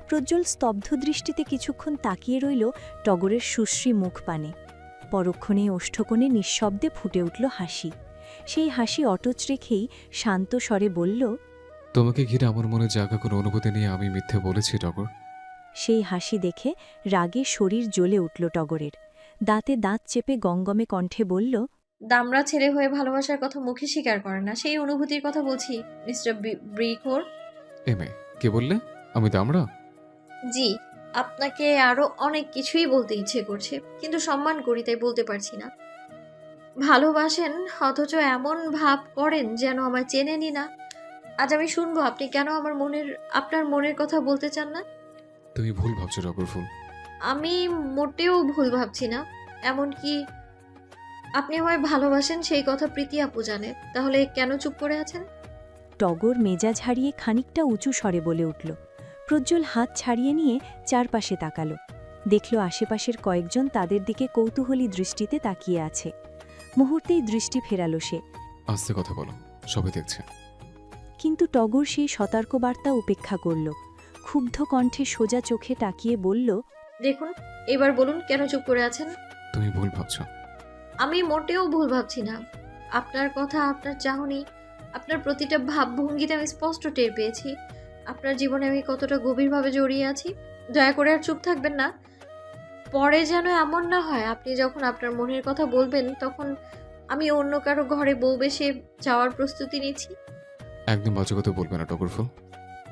প্রজ্জ্বল স্তব্ধ দৃষ্টিতে কিছুক্ষণ তাকিয়ে রইল টগরের সুশ্রী মুখ পানে। পরক্ষণে ওষ্ঠকোণে নিঃশব্দে ফুটে উঠল হাসি। সেই হাসি অটচ রেখেই শান্ত স্বরে বলল, তোমাকে ঘিরে আমার মনে জাগা কোনো অনুভূতি নিয়ে আমি মিথ্যে বলেছি টগর। সেই হাসি দেখে রাগে শরীর জ্বলে উঠল টগরের। দাঁতে দাঁত চেপে গমগমে কণ্ঠে বলল, দামড়া ছেলে হয়ে ভালোবাসার কথা মুখে স্বীকার করে না, সেই অনুভূতির কথা বলছি মিস্টার ব্রিখোর। এমএ কে বললে আমি দামড়া? জি, আপনাকে আরো অনেক কিছুই বলতে ইচ্ছে করছে, কিন্তু সম্মান করি তাই বলতে পারছি না। ভালোবাসেন অথচ এমন ভাব করেন যেন আমায় চেনেনই না। আজ আমি শুনবো আপনি কেন আপনার মনের কথা বলতে চান না। তুমি ভুল ভাবছো টগরফুল। আমি মোটেও ভুল ভাবছি না। এমনকি আপনি আমায় ভালোবাসেন সেই কথা প্রীতি আপু জানে। তাহলে কেন চুপ করে আছেন? টগর মেজাজ হারিয়ে খানিকটা উঁচু স্বরে বলে উঠল। প্রজ্জ্বল হাত ছাড়িয়ে নিয়ে চারপাশে তাকালো। দেখল আশেপাশের কয়েকজন তাদের দিকে কৌতূহলী দৃষ্টিতে তাকিয়ে আছে। মুহূর্তেই দৃষ্টি ফেরালো সে। আস্তে কথা বলো, সবাই দেখছে। কিন্তু টগর সেই সতর্কবার্তা উপেক্ষা করল। ক্ষুব্ধ কণ্ঠে সোজা চোখে তাকিয়ে বলল, দেখুন, এবার বলুন কেন চুপ করে আছেন। তুমি ভুল ভাবছো। আমি মোটেও ভুল ভাবছি না। আপনার কথা, আপনার চাহনি, আপনার প্রতিটা ভাবভঙ্গিতে আমি স্পষ্ট টের পেয়েছি আপনার জীবনে আমি কতটা গভীরভাবে জড়িয়ে আছি। দয়া করে আর চুপ থাকবেন না। পরে যেন এমন না হয় আপনি যখন আপনার মনের কথা বলবেন তখন আমি অন্য কারো ঘরে বউ বেশে যাওয়ার প্রস্তুতি নিচ্ছি। একদম বাজে কথা বলবে না টগরফুল।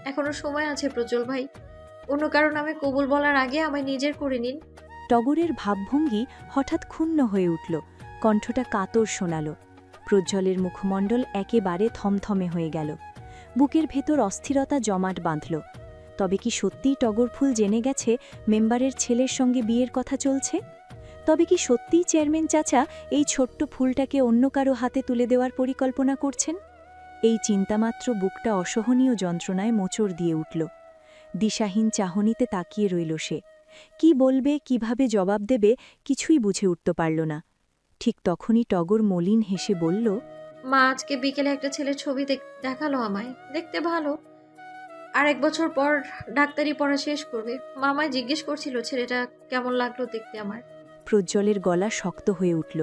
এখনো সময় আছে প্রজ্জ্বল ভাই। অন্য কারো নামে কবুল বলার আগে আমায় নিজের করে নিন। টগরের ভাবভঙ্গি হঠাৎ ক্ষুণ্ণ হয়ে উঠল। কণ্ঠটা কাতর শোনাল। প্রজ্জ্বলের মুখমণ্ডল একেবারে থমথমে হয়ে গেল। বুকের ভেতর অস্থিরতা জমাট বাঁধল। তবে কি সত্যিই টগরফুল জেনে গেছে মেম্বারের ছেলের সঙ্গে বিয়ের কথা চলছে? তবে কি সত্যিই চেয়ারম্যান চাচা এই ছোট্ট ফুলটাকে অন্য কারো হাতে তুলে দেওয়ার পরিকল্পনা করছেন? এই চিন্তামাত্র বুকটা অসহনীয় যন্ত্রণায় মোচড় দিয়ে উঠল। দিশাহীন চাহনিতে তাকিয়ে রইল সে। কি বলবে, কিভাবে জবাব দেবে কিছুই বুঝে উঠতে পারল না। ঠিক তখনই টগর মলিন হেসে বলল, মা আজকে বিকেলে একটা ছেলের ছবি দেখালো আমায়। দেখতে ভালো। আর 1 বছর পর ডাক্তারি পড়া শেষ করবে। মামায় জিজ্ঞেস করছিল ছেলেটা কেমন লাগলো দেখতে আমার। প্রজ্জ্বলের গলা শক্ত হয়ে উঠল।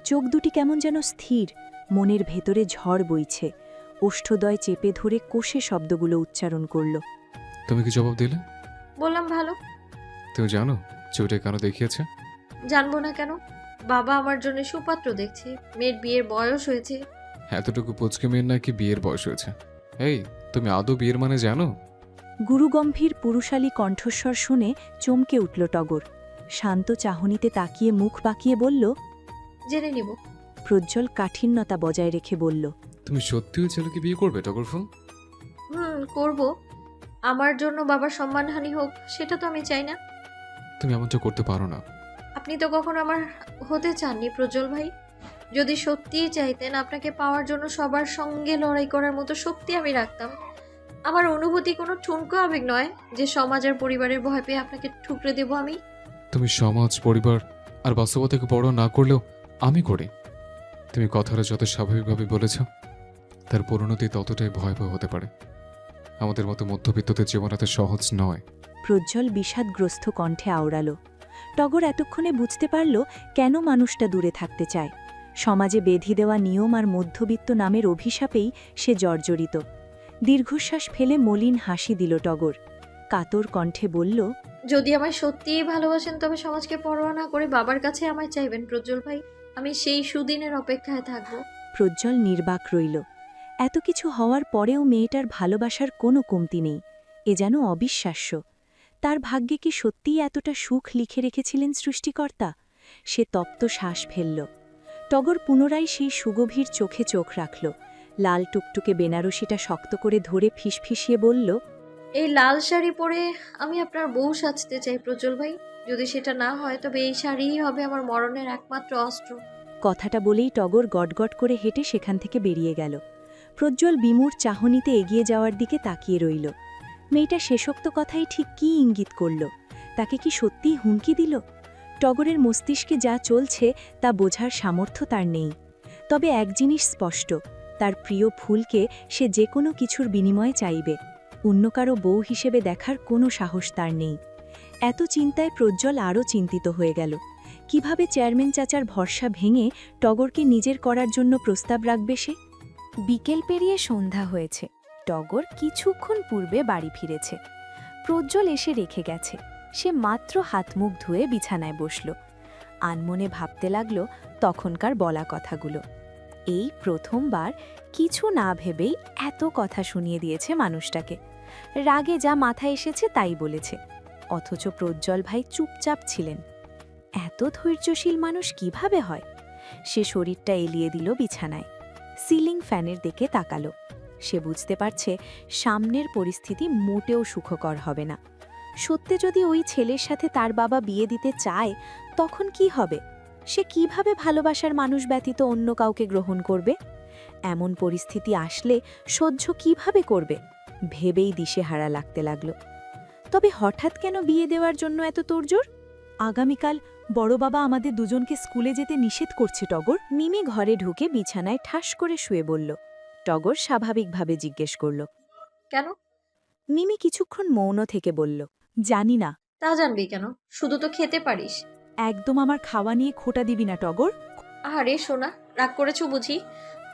চোখ দুটি কেমন যেন স্থির। মনের ভেতরে ঝড় বইছে। ওষ্ঠদয় চেপে ধরে কোষে শব্দগুলো উচ্চারণ করল। তুমি কি জবাব দিলে? বললাম ভালো। তুমি জানো ছবিটা কেন দেখিয়েছে? জানবো না কেন? বাবা আমার জন্য সুপাত্র দেখছে। মেয়ের বিয়ের বয়স হয়েছে। এতটুকু পুচকে মেয়ের নাকি বিয়ের বয়স হয়েছে? এই, তুমি আদৌ বিয়ের মানে জানো? গুরুগম্ভীর পুরুষালী কণ্ঠস্বর শুনে চমকে উঠল টগর। শান্ত চাহনিতে তাকিয়ে মুখ বাঁকিয়ে বলল, জেনে নিব। প্রজ্জ্বল কাঠিন্যতা বজায় রেখে বলল, তুমি সত্যি ওই ছেলেকে বিয়ে করবে টগরফুল? করব। আমার জন্য বাবার সম্মানহানি হোক সেটা তো আমি চাই না। তুমি এমনটা করতে পারো না। আপনি তো কখনো আমার হতে চাননি প্রজ্জ্বল ভাই। যদি সত্যিই চাইতেন, আপনাকে পাওয়ার জন্য সবার সঙ্গে লড়াই করার মতো শক্তি আমি রাখতাম। আমার অনুভূতি কোনো ঠুনকো আবেগ নয় যে সমাজ আর পরিবারের ভয় পেয়ে আপনাকে ঠুকরে দেব আমি। তুমি সমাজ, পরিবার আর বাস্তবতাকে বড় না করলেও আমি করি। তুমি কথাটা যত স্বাভাবিকভাবে বলেছ, তার পরিণতি ততটাই ভয়াবহ হতে পারে। আমাদের মতো মধ্যবিত্তদের জীবন এত সহজ নয়। প্রজ্জ্বল বিষাদগ্রস্ত কণ্ঠে আওড়ালো। টগর এতক্ষণে বুঝতে পারল কেন মানুষটা দূরে থাকতে চায়। সমাজে বেঁধে দেওয়া নিয়ম আর মধ্যবিত্ত নামের অভিশাপেই সে জর্জরিত। দীর্ঘশ্বাস ফেলে মলিন হাসি দিল টগর। কাতর কণ্ঠে বলল, যদি আমায় সত্যিই ভালোবাসেন তবে সমাজকে পরোয়া না করে বাবার কাছে আমায় চাইবেন প্রজ্জ্বল ভাই। আমি সেই সুদিনের অপেক্ষায় থাকবো। প্রজ্জ্বল নির্বাক রইল। এত কিছু হওয়ার পরেও মেয়েটার ভালোবাসার কোনো কমতি নেই। এ যেন অবিশ্বাস্য। তার ভাগ্যে কি সত্যিই এতটা সুখ লিখে রেখেছিলেন সৃষ্টিকর্তা? সে তপ্ত শ্বাস ফেলল। টগর পুনরায় সেই সুগভীর চোখে চোখ রাখল। লাল টুকটুকে বেনারসিটা শক্ত করে ধরে ফিসফিসিয়ে বলল, এই লাল শাড়ি পরে আমি আপনার বউ সাজতে চাই প্রজ্জ্বল ভাই। যদি সেটা না হয় তবে এই শাড়িই হবে আমার মরণের একমাত্র অস্ত্র। কথাটা বলেই টগর গটগট করে হেঁটে সেখান থেকে বেরিয়ে গেল। প্রজ্জ্বল বিমূর চাহনিতে এগিয়ে যাওয়ার দিকে তাকিয়ে রইল। মেয়েটা শেষোক্ত কথাই ঠিক কী ইঙ্গিত করল? তাকে কি সত্যিই হুমকি দিল? টগরের মস্তিষ্কে যা চলছে তা বোঝার সামর্থ্য তার নেই। তবে এক জিনিস স্পষ্ট, তার প্রিয় ফুলকে সে যে কোনো কিছুর বিনিময়ে চাইবে। অন্য কারো বউ হিসেবে দেখার কোনো সাহস তার নেই। এত চিন্তায় প্রজ্জ্বল আরও চিন্তিত হয়ে গেল। কিভাবে চেয়ারম্যান চাচার ভরসা ভেঙে টগরকে নিজের করার জন্য প্রস্তাব রাখবে সে? বিকেল পেরিয়ে সন্ধ্যা হয়েছে। টগর কিছুক্ষণ পূর্বে বাড়ি ফিরেছে। প্রজ্জ্বল এসে রেখে গেছে। সে মাত্র হাত মুখ ধুয়ে বিছানায় বসল। আনমনে ভাবতে লাগল তখনকার বলা কথাগুলো। এই প্রথমবার কিছু না ভেবেই এত কথা শুনিয়ে দিয়েছে মানুষটাকে। রাগে যা মাথায় এসেছে তাই বলেছে, অথচ প্রজ্জ্বল ভাই চুপচাপ ছিলেন। এত ধৈর্যশীল মানুষ কিভাবে হয়? সে শরীরটা এলিয়ে দিল বিছানায়। সিলিং ফ্যানের দিকে তাকালো। সে বুঝতে পারছে সামনের পরিস্থিতি মোটেও সুখকর হবে না। সত্যি যদি ওই ছেলের সাথে তার বাবা বিয়ে দিতে চায়, তখন কি হবে? সে কিভাবে ভালোবাসার মানুষ ব্যতীত অন্য কাউকে গ্রহণ করবে? এমন পরিস্থিতি আসলে সহ্য কিভাবে করবে ভেবেই দিশেহারা লাগতে লাগল। তবে হঠাৎ কেন বিয়ে দেওয়ার জন্য এত তোড়জোড়? আগামীকাল বড় বাবা আমাদের দুজনকে স্কুলে যেতে নিষেধ করছে টগর। মিমি ঘরে ঢুকে বিছানায় ঠাস করে শুয়ে বলল। টগর স্বাভাবিকভাবে জিজ্ঞেস করল, কেন? মিমি কিছুক্ষণ মৌন থেকে বলল, জানি না। তা জানবি কেন? শুধু তো খেতে পারিস। একদম আমার খাওয়া নিয়ে খোটা দিবি না টগর। আরে সোনা, রাগ করেছো বুঝি?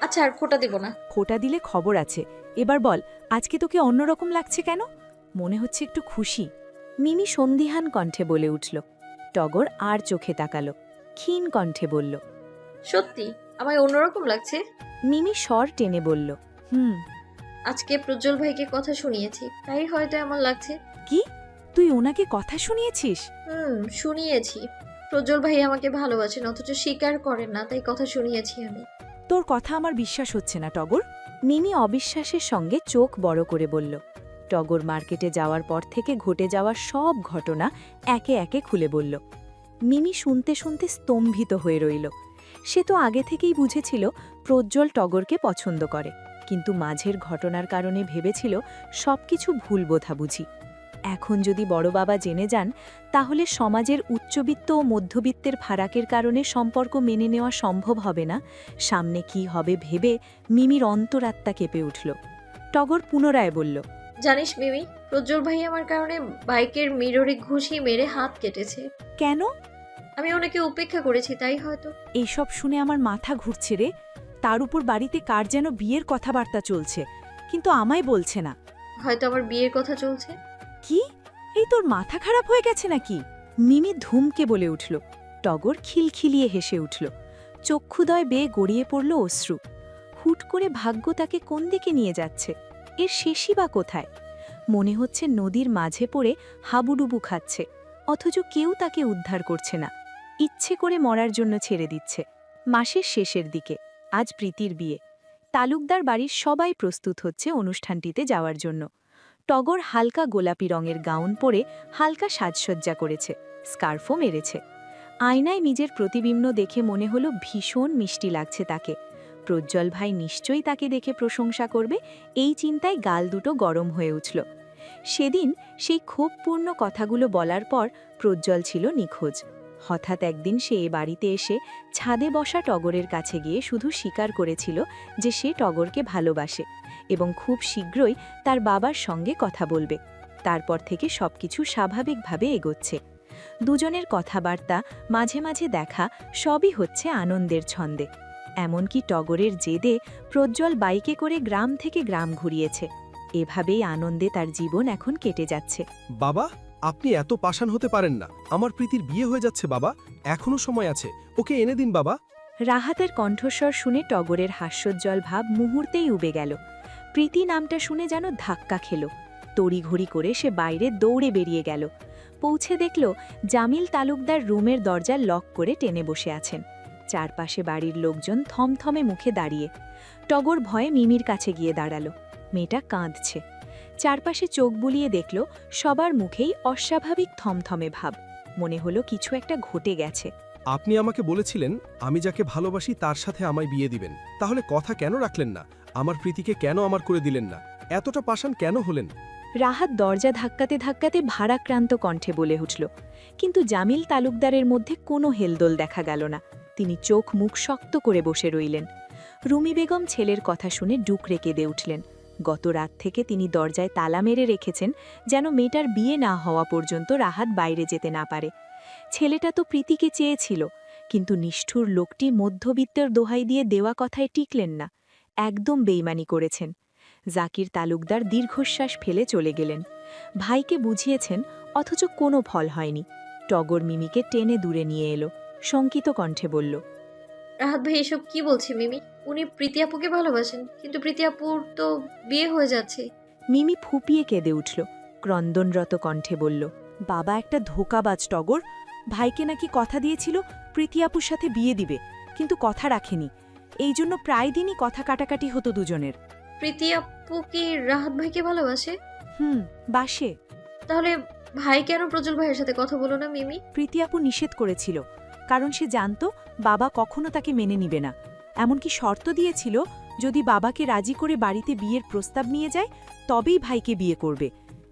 আচ্ছা, আর খোটা দেব না। খোটা দিলে খবর আছে। এবার বল, আজকে তোকে অন্যরকম লাগছে কেন? মনে হচ্ছে একটু খুশি। মিমি সন্দিহান কণ্ঠে বলে উঠল। টগর আর চোখে তাকালো, ক্ষীণ কণ্ঠে বলল, সত্যি আমায় অন্যরকম লাগছে। মিমি স্বর টেনে বলল, আজকে প্রজ্জ্বল ভাইকে কথা শুনিয়েছি, তাই হয়তো এমন লাগছে। কি? তুই ওনাকে কথা শুনিয়েছিস? শুনিয়েছি। প্রজ্জ্বল ভাই আমাকে ভালোবাসেন, অথচ স্বীকার করেন না, তাই কথা শুনিয়েছি আমি। তোর কথা আমার বিশ্বাস হচ্ছে না টগর। মিমি অবিশ্বাসের সঙ্গে চোখ বড় করে বলল। টগর মার্কেটে যাওয়ার পর থেকে ঘটে যাওয়া সব ঘটনা একে একে খুলে বলল। মিমি শুনতে শুনতে স্তম্ভিত হয়ে রইল। সে তো আগে থেকেই বুঝেছিল প্রজ্জ্বল টগরকে পছন্দ করে, কিন্তু মাঝের ঘটনার কারণে ভেবেছিল সবকিছু ভুল বোঝাবুঝি। এখন যদি বড় বাবা জেনে যান, তাহলে সমাজের উচ্চবিত্ত ও মধ্যবিত্তের ফারাকের কারণে সম্পর্ক মেনে নেওয়া সম্ভব হবে না। সামনে কি হবে ভেবে মিমির অন্তরাত্মা কেঁপে উঠল। টগর পুনরায় বলল, জানিস মিমি, প্রজ্জ্বল ভাই আমার কারণে বাইকের মিররে ঘুষি মেরে হাত কেটেছে। কেন? আমি ওনাকে উপেক্ষা করেছি, তাই হয়তো। এইসব শুনে আমার মাথা ঘুরছে রে। তার উপর বাড়িতে কার যেন বিয়ের কথাবার্তা চলছে, কিন্তু আমায় বলছে না। হয়তো আমার বিয়ের কথা চলছে। কি? এই তোর মাথা খারাপ হয়ে গেছে নাকি? মিমি ধুমকে বলে উঠল। টগর খিলখিলিয়ে হেসে উঠল। চক্ষুদয় বেয়ে গড়িয়ে পড়ল অশ্রু। হুট করে ভাগ্য তাকে কোন দিকে নিয়ে যাচ্ছে? এর শেষই বা কোথায়? মনে হচ্ছে নদীর মাঝে পড়ে হাবুডুবু খাচ্ছে, অথচ কেউ তাকে উদ্ধার করছে না। ইচ্ছে করে মরার জন্য ছেড়ে দিচ্ছে। মাসের শেষের দিকে, আজ প্রীতির বিয়ে। তালুকদার বাড়ির সবাই প্রস্তুত হচ্ছে অনুষ্ঠানটিতে যাওয়ার জন্য। টগর হালকা গোলাপি রঙের গাউন পরে হালকা সাজসজ্জা করেছে। স্কার্ফও মেরেছে। আয়নায় নিজের প্রতিবিম্ব দেখে মনে হলো ভীষণ মিষ্টি লাগছে তাকে। প্রজ্জ্বল ভাই নিশ্চয়ই তাকে দেখে প্রশংসা করবে, এই চিন্তায় গাল দুটো গরম হয়ে উঠল। সেদিন সেই ক্ষোভপূর্ণ কথাগুলো বলার পর প্রজ্জ্বল ছিল নিখোঁজ। হঠাৎ একদিন সে এ বাড়িতে এসে ছাদে বসা টগরের কাছে গিয়ে শুধু স্বীকার করেছিল যে সে টগরকে ভালোবাসে এবং খুব শীঘ্রই তার বাবার সঙ্গে কথা বলবে। তারপর থেকে সবকিছু স্বাভাবিকভাবে এগোচ্ছে। দুজনের কথাবার্তা, মাঝে মাঝে দেখা, সবই হচ্ছে আনন্দের ছন্দে। এমনকি টগরের জেদে প্রজ্জ্বল বাইকে করে গ্রাম থেকে গ্রাম ঘুরিয়েছে। এভাবেই আনন্দে তার জীবন এখন কেটে যাচ্ছে। বাবা, আপনি এত পাষাণ হতে পারেন না। আমার প্রীতির বিয়ে হয়ে যাচ্ছে বাবা, এখনো সময় আছে, ওকে এনে দিন বাবা। রাহাতের কণ্ঠস্বর শুনে টগরের হাস্যোজ্জ্বল ভাব মুহূর্তেই উবে গেল। প্রীতি নামটা শুনে যেন ধাক্কা খেল। তড়িঘড়ি করে সে বাইরে দৌড়ে বেরিয়ে গেল। পৌঁছে দেখল জামিল তালুকদার রুমের দরজা লক করে টেনে বসে আছেন। চারপাশে বাড়ির লোকজন থমথমে মুখে দাঁড়িয়ে। টগর ভয়ে মিমির কাছে গিয়ে দাঁড়ালো। মেয়েটা কাঁদছে। চারপাশে চোখ বুলিয়ে দেখল সবার মুখেই অস্বাভাবিক থমথমে ভাব। মনে হলো কিছু একটা ঘটে গেছে। আপনি আমাকে বলেছিলেন আমি যাকে ভালোবাসি তার সাথে আমায় বিয়ে দিবেন, তাহলে কথা কেন রাখলেন না? আমার প্রীতিকে কেন আমার করে দিলেন না? এতটা পাষাণ কেন হলেন? রাহাত দরজা ধাক্কাতে ধাক্কাতে ভারাক্রান্ত কণ্ঠে বলে উঠল। কিন্তু জামিল তালুকদারের মধ্যে কোনো হেলদোল দেখা গেল না। তিনি চোখ মুখ শক্ত করে বসে রইলেন। রুমি বেগম ছেলের কথা শুনে ডুকরে কেঁদে উঠলেন। গত রাত থেকে তিনি দরজায় তালা মেরে রেখেছেন যেন মেয়েটার বিয়ে না হওয়া পর্যন্ত রাহাত বাইরে যেতে না পারে। ছেলেটা তো প্রীতিকে চেয়েছিল, কিন্তু নিষ্ঠুর লোকটি মধ্যবিত্তের দোহাই দিয়ে দেওয়া কথায় টিকলেন না। একদম বেইমানি করেছেন। জাকির তালুকদার দীর্ঘশ্বাস ফেলে চলে গেলেন। ভাইকে বুঝিয়েছেন, অথচ কোনো ফল হয়নি। টগর মিমিকে টেনে দূরে নিয়ে এলো, শঙ্কিত কণ্ঠে বলল, রাহাত ভাই এসব কি বলছে মিমি? উনি প্রীতি আপুকে ভালোবাসেন, কিন্তু প্রীতি আপুর তো বিয়ে হয়ে যাচ্ছে। মিমি ফুপিয়ে কেঁদে উঠল, ক্রন্দনরত কণ্ঠে বলল, বাবা একটা ধোঁকাবাজ টগর। ভাইকে নাকি কথা দিয়েছিল প্রীতি আপুর সাথে বিয়ে দিবে, কিন্তু কথা রাখেনি। এই জন্য প্রায় দিনই কথা কাটাকাটি হতো দুজনের। প্রীতি আপু কি রাহাত ভাইকে ভালোবাসে? বাসে। তাহলে ভাই কেন প্রজ্জ্বল ভাইয়ের সাথে কথা বলো না মিমি? প্রীতি আপু নিষেধ করেছিল, কারণ সে জানত বাবা কখনো তাকে মেনে নিবে না। এমনকি শর্ত দিয়েছিল যদি বাবাকে রাজি করে বাড়িতে বিয়ের প্রস্তাব নিয়ে যায় তবেই ভাইকে বিয়ে করবে,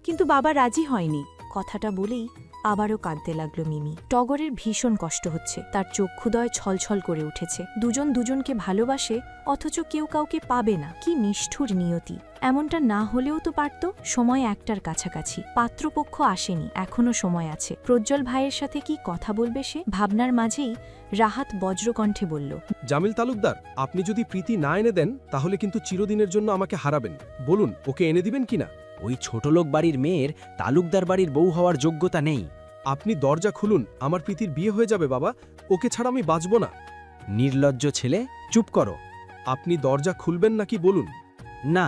কিন্তু বাবা রাজি হয়নি। কথাটা বলেই আবারও কাঁদতে লাগল মিমি। টগরের ভীষণ কষ্ট হচ্ছে, তার চক্ষুদয় ছলছল করে উঠেছে। দুজন দুজনকে ভালোবাসে, অথচ কেউ কাউকে পাবে না। কি নিষ্ঠুর নিয়তি! এমনটা না হলেও তো পারত। সময় একটার কাছাকাছি, পাত্রপক্ষ আসেনি, এখনো সময় আছে। প্রজ্জ্বল ভাইয়ের সাথে কি কথা বলবে সে? ভাবনার মাঝেই রাহাত বজ্রকণ্ঠে বলল, জামিল তালুকদার, আপনি যদি প্রীতি না এনে দেন তাহলে কিন্তু চিরদিনের জন্য আমাকে হারাবেন। বলুন, ওকে এনে দিবেন কিনা? ওই ছোটলোক বাড়ির মেয়ের তালুকদার বাড়ির বউ হওয়ার যোগ্যতা নেই। আপনি দরজা খুলুন, আমার প্রীতির বিয়ে হয়ে যাবে বাবা। ওকে ছাড়া আমি বাঁচব না। নির্লজ্জ ছেলে, চুপ করো। আপনি দরজা খুলবেন নাকি বলুন? না।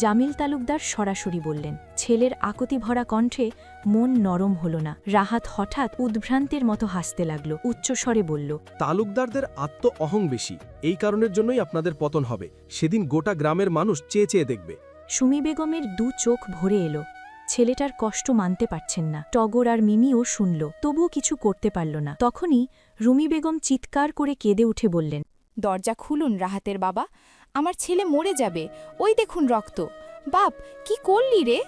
জামিল তালুকদার সরাসরি বললেন। ছেলের আকুতি ভরা কণ্ঠে মন নরম হল না। রাহাত হঠাৎ উদ্ভ্রান্তের মতো হাসতে লাগল, উচ্চস্বরে বলল, তালুকদারদের আত্ম অহং বেশি, এই কারণের জন্যই আপনাদের পতন হবে। সেদিন গোটা গ্রামের মানুষ চেয়ে চেয়ে দেখবে। সুমি বেগমের দু চোখ ভরে এলো। ছেলেটার কষ্ট মানতে পারছেন না। টগর আর মিমিও শুনল, তবুও কিছু করতে পারল না। তখনই রুমি বেগম চিৎকার করে কেঁদে উঠে বললেন, দরজা খুলুন রাহাতের বাবা, আমার ছেলে মরে যাবে, ওই দেখুন রক্ত। বাপ, কি করলি রে?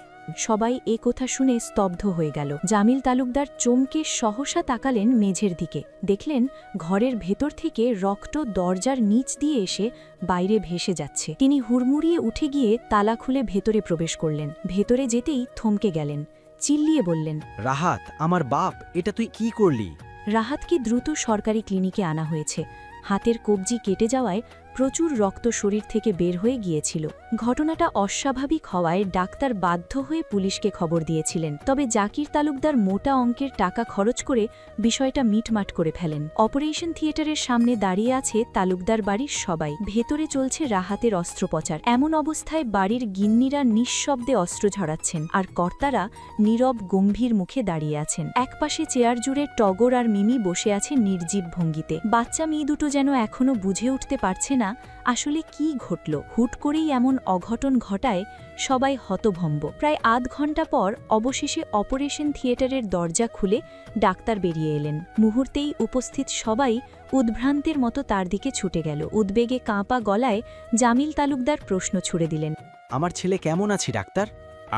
সবাই এ কথা শুনে স্তব্ধ হয়ে গেল। জামিল তালুকদার চমকে সহসা তাকালেন মেঝের দিকে। দেখলেন ঘরের ভেতর থেকে রক্ত দরজার নিচ দিয়ে এসে বাইরে ভেসে যাচ্ছে। তিনি হুড়মুড়িয়ে উঠে গিয়ে তালা খুলে ভেতরে প্রবেশ করলেন। ভেতরে যেতেই থমকে গেলেন, চিল্লিয়ে বললেন, রাহাত, আমার বাপ, এটা তুই কি করলি? রাহাতকে দ্রুত সরকারি ক্লিনিকে আনা হয়েছে। হাতের কবজি কেটে যাওয়ায় প্রচুর রক্ত শরীর থেকে বের হয়ে গিয়েছিল। ঘটনাটা অস্বাভাবিক হওয়ায় ডাক্তার বাধ্য হয়ে পুলিশকে খবর দিয়েছিলেন। তবে জাকির তালুকদার মোটা অঙ্কের টাকা খরচ করে বিষয়টা মিটমাট করে ফেলেন। অপারেশন থিয়েটারের সামনে দাঁড়িয়ে আছে তালুকদার বাড়ির সবাই। ভেতরে চলছে রাহাতের অস্ত্রোপচার। এমন অবস্থায় বাড়ির গিন্নিরা নিঃশব্দে অস্ত্র ঝরাচ্ছেন, আর কর্তারা নীরব গম্ভীর মুখে দাঁড়িয়ে আছেন। একপাশে চেয়ার জুড়ে টগর আর মিমি বসে আছে নির্জীব ভঙ্গিতে। বাচ্চা মেয়ে দুটো যেন এখনো বুঝে উঠতে পারছে না আসলে কি ঘটল। হুট করেই এমন অঘটন ঘটায় সবাই হতভম্ব। প্রায় আধ ঘন্টা পর অবশেষে অপারেশন থিয়েটারের দরজা খুলে ডাক্তার বেরিয়ে এলেন। মুহূর্তেই উপস্থিত সবাই উদ্ভ্রান্তের মতো তার দিকে ছুটে গেল। উদ্বেগে কাঁপা গলায় জামিল তালুকদার প্রশ্ন ছুড়ে দিলেন, আমার ছেলে কেমন আছে ডাক্তার?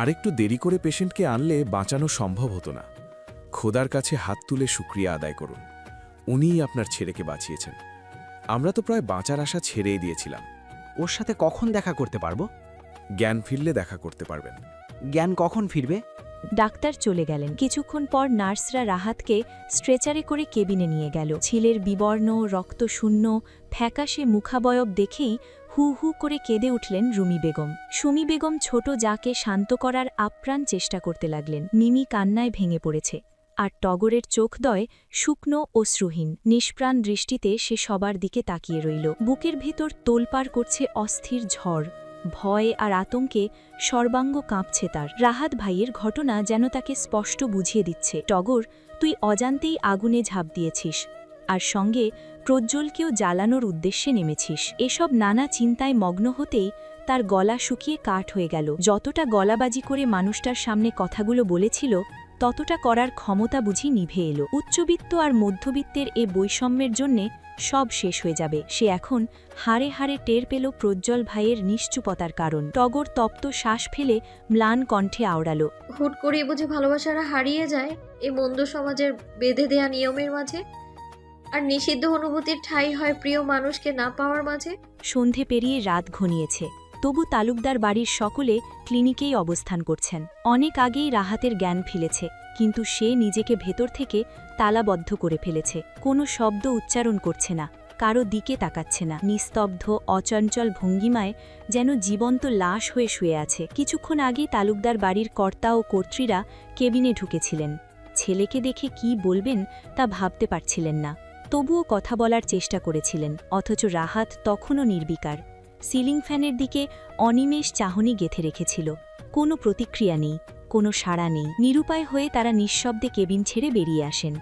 আরেকটু দেরি করে পেশেন্টকে আনলে বাঁচানো সম্ভব হতো না। খোদার কাছে হাত তুলে শুকরিয়া আদায় করুন, উনিই আপনার ছেলেকে বাঁচিয়েছেন। আমরা তো প্রায় বাঁচার আশা ছেড়েই দিয়েছিলাম। ওর সাথে কখন দেখা করতে পারবো? জ্ঞান ফিরলে দেখা করতে পারবেন। জ্ঞান কখন ফিরবে? ডাক্তার চলে গেলেন। কিছুক্ষণ পর নার্সরা রাহাতকে স্ট্রেচারে করে কেবিনে নিয়ে গেল। ছেলের বিবর্ণ, রক্তশূন্য, ফ্যাকাশে মুখাবয়ব দেখেই হু হু করে কেঁদে উঠলেন রুমি বেগম। সুমি বেগম ছোট যাকে শান্ত করার আপ্রাণ চেষ্টা করতে লাগলেন। মিমি কান্নায় ভেঙে পড়েছে, আর টগরের চোখদয় শুকনো ও শ্রুহীন। নিষ্প্রাণ দৃষ্টিতে সে সবার দিকে তাকিয়ে রইল। বুকের ভেতর তোলপাড় করছে অস্থির ঝড়। ভয় আর আতঙ্কে সর্বাঙ্গ কাঁপছে তার। রাহাত ভাইয়ের ঘটনা যেন তাকে স্পষ্ট বুঝিয়ে দিচ্ছে, টগর, তুই অজান্তেই আগুনে ঝাঁপ দিয়েছিস, আর সঙ্গে প্রজ্জ্বলকেও জ্বালানোর উদ্দেশ্যে নেমেছিস। এসব নানা চিন্তায় মগ্ন হতেই তার গলা শুকিয়ে কাঠ হয়ে গেল। যতটা গলাবাজি করে মানুষটার সামনে কথাগুলো বলেছিল, ততটা করার ক্ষমতা বুঝি নিভে এলো। উচ্চবিত্ত আর মধ্যবিত্তের এ বৈষম্যের জন্যে সব শেষ হয়ে যাবে। সে এখন হাড়ে হাড়ে টের পেল প্রজ্জ্বল ভাইয়ের নিশ্চুপতার কারণ। টগর তপ্ত শ্বাস ফেলে ম্লান কণ্ঠে আওড়াল, হুট করে বুঝে ভালোবাসারা হারিয়ে যায় এই মন্দ সমাজের বেঁধে দেয়া নিয়মের মাঝে, আর নিষিদ্ধ অনুভূতির ঠাঁই হয় প্রিয় মানুষকে না পাওয়ার মাঝে। সন্ধে পেরিয়ে রাত ঘনিয়েছে, তবু তালুকদার বাড়ির সকলে ক্লিনিকেই অবস্থান করছেন। অনেক আগেই রাহাতের জ্ঞান ফিরেছে, কিন্তু সে নিজেকে ভেতর থেকে তালাবদ্ধ করে ফেলেছে। কোনো শব্দ উচ্চারণ করছে না, কারো দিকে তাকাচ্ছে না। নিস্তব্ধ অচঞ্চল ভঙ্গিমায় যেন জীবন্ত লাশ হয়ে শুয়ে আছে। কিছুক্ষণ আগেই তালুকদার বাড়ির কর্তা ও কর্ত্রীরা কেবিনে ঢুকেছিলেন। ছেলেকে দেখে কি বলবেন তা ভাবতে পারছিলেন না, তবুও কথা বলার চেষ্টা করেছিলেন। অথচ রাহাত তখনও নির্বিকার, সিলিং ফ্যানের দিকে অনিমেষ চাহনি গেঁথে রেখেছিল। কোনো প্রতিক্রিয়া নেই, কোনো সাড়া নেই। নিরুপায় হয়ে তারা নিঃশব্দে কেবিন ছেড়ে বেরিয়ে আসেন।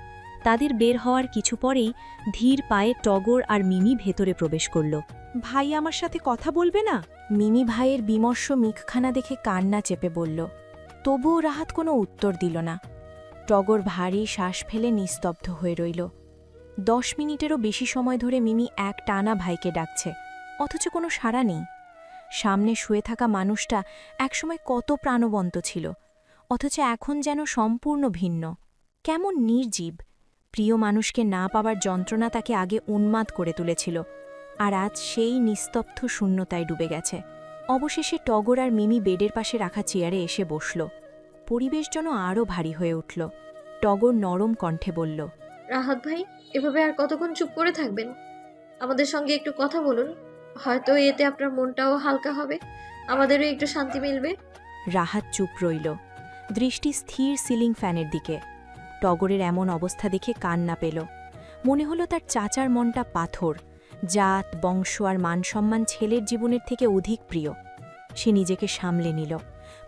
তাদের বের হওয়ার কিছু পরেই ধীর পায়ে টগর আর মিমি ভেতরে প্রবেশ করল। ভাই আমার সাথে কথা বলবে না? মিমি ভাইয়ের বিমর্ষ মুখখানা দেখে কান্না চেপে বলল। তবুও রাহাত কোনো উত্তর দিল না। টগর ভারী শ্বাস ফেলে নিস্তব্ধ হয়ে রইল। 10 মিনিটেরও বেশি সময় ধরে মিমি এক টানা ভাইকে ডাকছে, অথচ কোনো সাড়া নেই। সামনে শুয়ে থাকা মানুষটা একসময় কত প্রাণবন্ত ছিল, অথচ এখন যেন সম্পূর্ণ ভিন্ন, কেমন নির্জীব। প্রিয় মানুষকে না পাওয়ার যন্ত্রণা তাকে আগে উন্মাদ করে তুলেছিল, আর আজ সেই নিস্তব্ধ শূন্যতায় ডুবে গেছে। অবশেষে টগর আর মিমি বেডের পাশে রাখা চেয়ারে এসে বসল। পরিবেশ যেন আরও ভারী হয়ে উঠল। টগর নরম কণ্ঠে বলল, রাহাত ভাই, এভাবে আর কতক্ষণ চুপ করে থাকবেন? আমাদের সঙ্গে একটু কথা বলুন, হয়তো এতে আপনার মনটাও হালকা হবে, আমাদেরও একটু শান্তি মিলবে। রাহাত চুপ রইল, দৃষ্টি স্থির সিলিং ফ্যানের দিকে। টগরের এমন অবস্থা দেখে কান্না পেল। মনে হলো তার চাচার মনটা পাথর। জাত, বংশ আর মানসম্মান ছেলের জীবনের থেকে অধিক প্রিয়। সে নিজেকে সামলে নিল,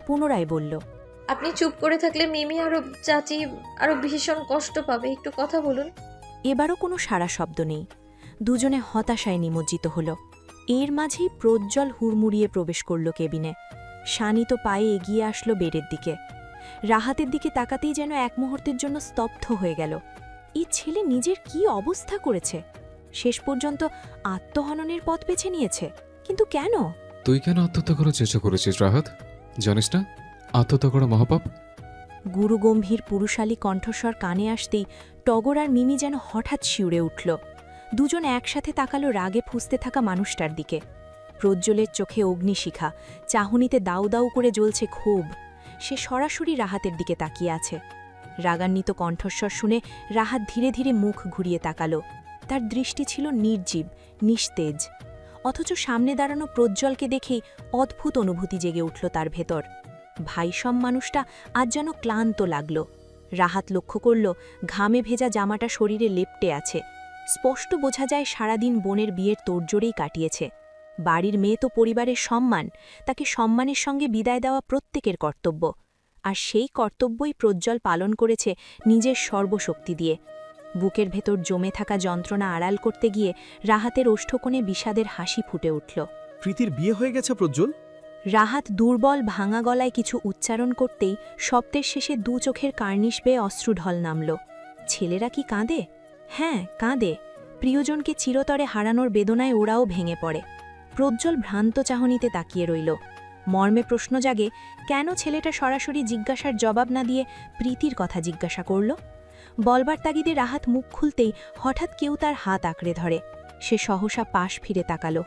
পুনরায় বলল, আপনি চুপ করে থাকলে মিমি আরো চাচি আরো ভীষণ কষ্ট পাবে, একটু কথা বলুন। এবারও কোনো সাড়া শব্দ নেই। দুজনে হতাশায় নিমজ্জিত হল। এর মাঝেই প্রজ্জ্বল হুড়মুড়িয়ে প্রবেশ করল কেবিনে। শানিত পায়ে এগিয়ে আসলো বেডের দিকে। রাহাতের দিকে তাকাতেই যেন এক মুহূর্তের জন্য স্তব্ধ হয়ে গেল। এই ছেলে নিজের কি অবস্থা করেছে! শেষ পর্যন্ত আত্মহননের পথ বেছে নিয়েছে, কিন্তু কেন? তুই কেন আত্মহত্যা করার চেষ্টা করেছিস রাহাত? জানিস না আত্মহত্যা করা মহাপাপ? গুরুগম্ভীর পুরুষালী কণ্ঠস্বর কানে আসতেই টগর আর মিমি যেন হঠাৎ শিউরে উঠল। দুজন একসাথে তাকালো রাগে ফুঁসতে থাকা মানুষটার দিকে। প্রজ্জ্বলের চোখে অগ্নিশিখা, চাহনিতে দাউ দাউ করে জ্বলছে ক্ষোভ। সে সরাসরি রাহাতের দিকে তাকিয়ে আছে। রাগান্বিত কণ্ঠস্বর শুনে রাহাত ধীরে ধীরে মুখ ঘুরিয়ে তাকালো। তার দৃষ্টি ছিল নির্জীব, নিস্তেজ। অথচ সামনে দাঁড়ানো প্রজ্জ্বলকে দেখেই অদ্ভুত অনুভূতি জেগে উঠল তার ভেতর। ভাইসম মানুষটা আজ যেন ক্লান্ত লাগল। রাহাত লক্ষ্য করল ঘামে ভেজা জামাটা শরীরে লেপ্টে আছে। স্পষ্ট বোঝা যায় সারাদিন বোনের বিয়ের তোড়জোড়েই কাটিয়েছে। বাড়ির মেয়ে তো পরিবারের সম্মান, তাকে সম্মানের সঙ্গে বিদায় দেওয়া প্রত্যেকের কর্তব্য। আর সেই কর্তব্যই প্রজ্জ্বল পালন করেছে নিজের সর্বশক্তি দিয়ে। বুকের ভেতর জমে থাকা যন্ত্রণা আড়াল করতে গিয়ে রাহাতের ওষ্ঠকোণে বিষাদের হাসি ফুটে উঠল। প্রীতির বিয়ে হয়ে গেছে প্রজ্জ্বল? রাহাত দুর্বল ভাঙা গলায় কিছু উচ্চারণ করতেই শব্দের শেষে দু চোখের কার্নিশ বেয়ে অশ্রুঢল নামল। ছেলেরা কি কাঁদে? হ্যাঁ, কাঁদে। প্রিয়জনকে চিরতরে হারানোর বেদনায় ওরাও ভেঙে পড়ে। প্রজ্জ্বল ভ্রান্ত চাহনিতে তাকিয়ে রইল। মর্মে প্রশ্ন জাগে, কেন ছেলেটা সরাসরি জিজ্ঞাসার জবাব না দিয়ে প্রীতির কথা জিজ্ঞাসা করল? বলবার তাগিদে রাহাত মুখ খুলতেই হঠাৎ কেউ তার হাত আঁকড়ে ধরে। সে সহসা পাশ ফিরে তাকালো।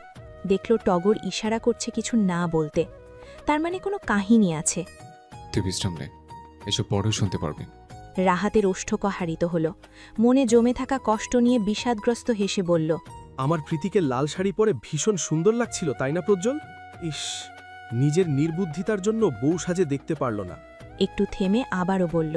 দেখল টগর ইশারা করছে কিছু না বলতে। তার মানে কোনো কাহিনী আছে। তুই বিশ্রাম নে, এসব পরেও শুনতে পারবি। রাহাতের ওষ্ঠক হারিত হল। মনে জমে থাকা কষ্ট নিয়ে বিষাদগ্রস্ত হেসে বলল, আমার প্রীতিকে লাল শাড়ি পরে ভীষণ সুন্দর লাগছিল, তাই না প্রজ্জ্বল? ইস, নিজের নির্বুদ্ধিতার জন্য বউ সাজে দেখতে পারল না। একটু থেমে আবারও বলল,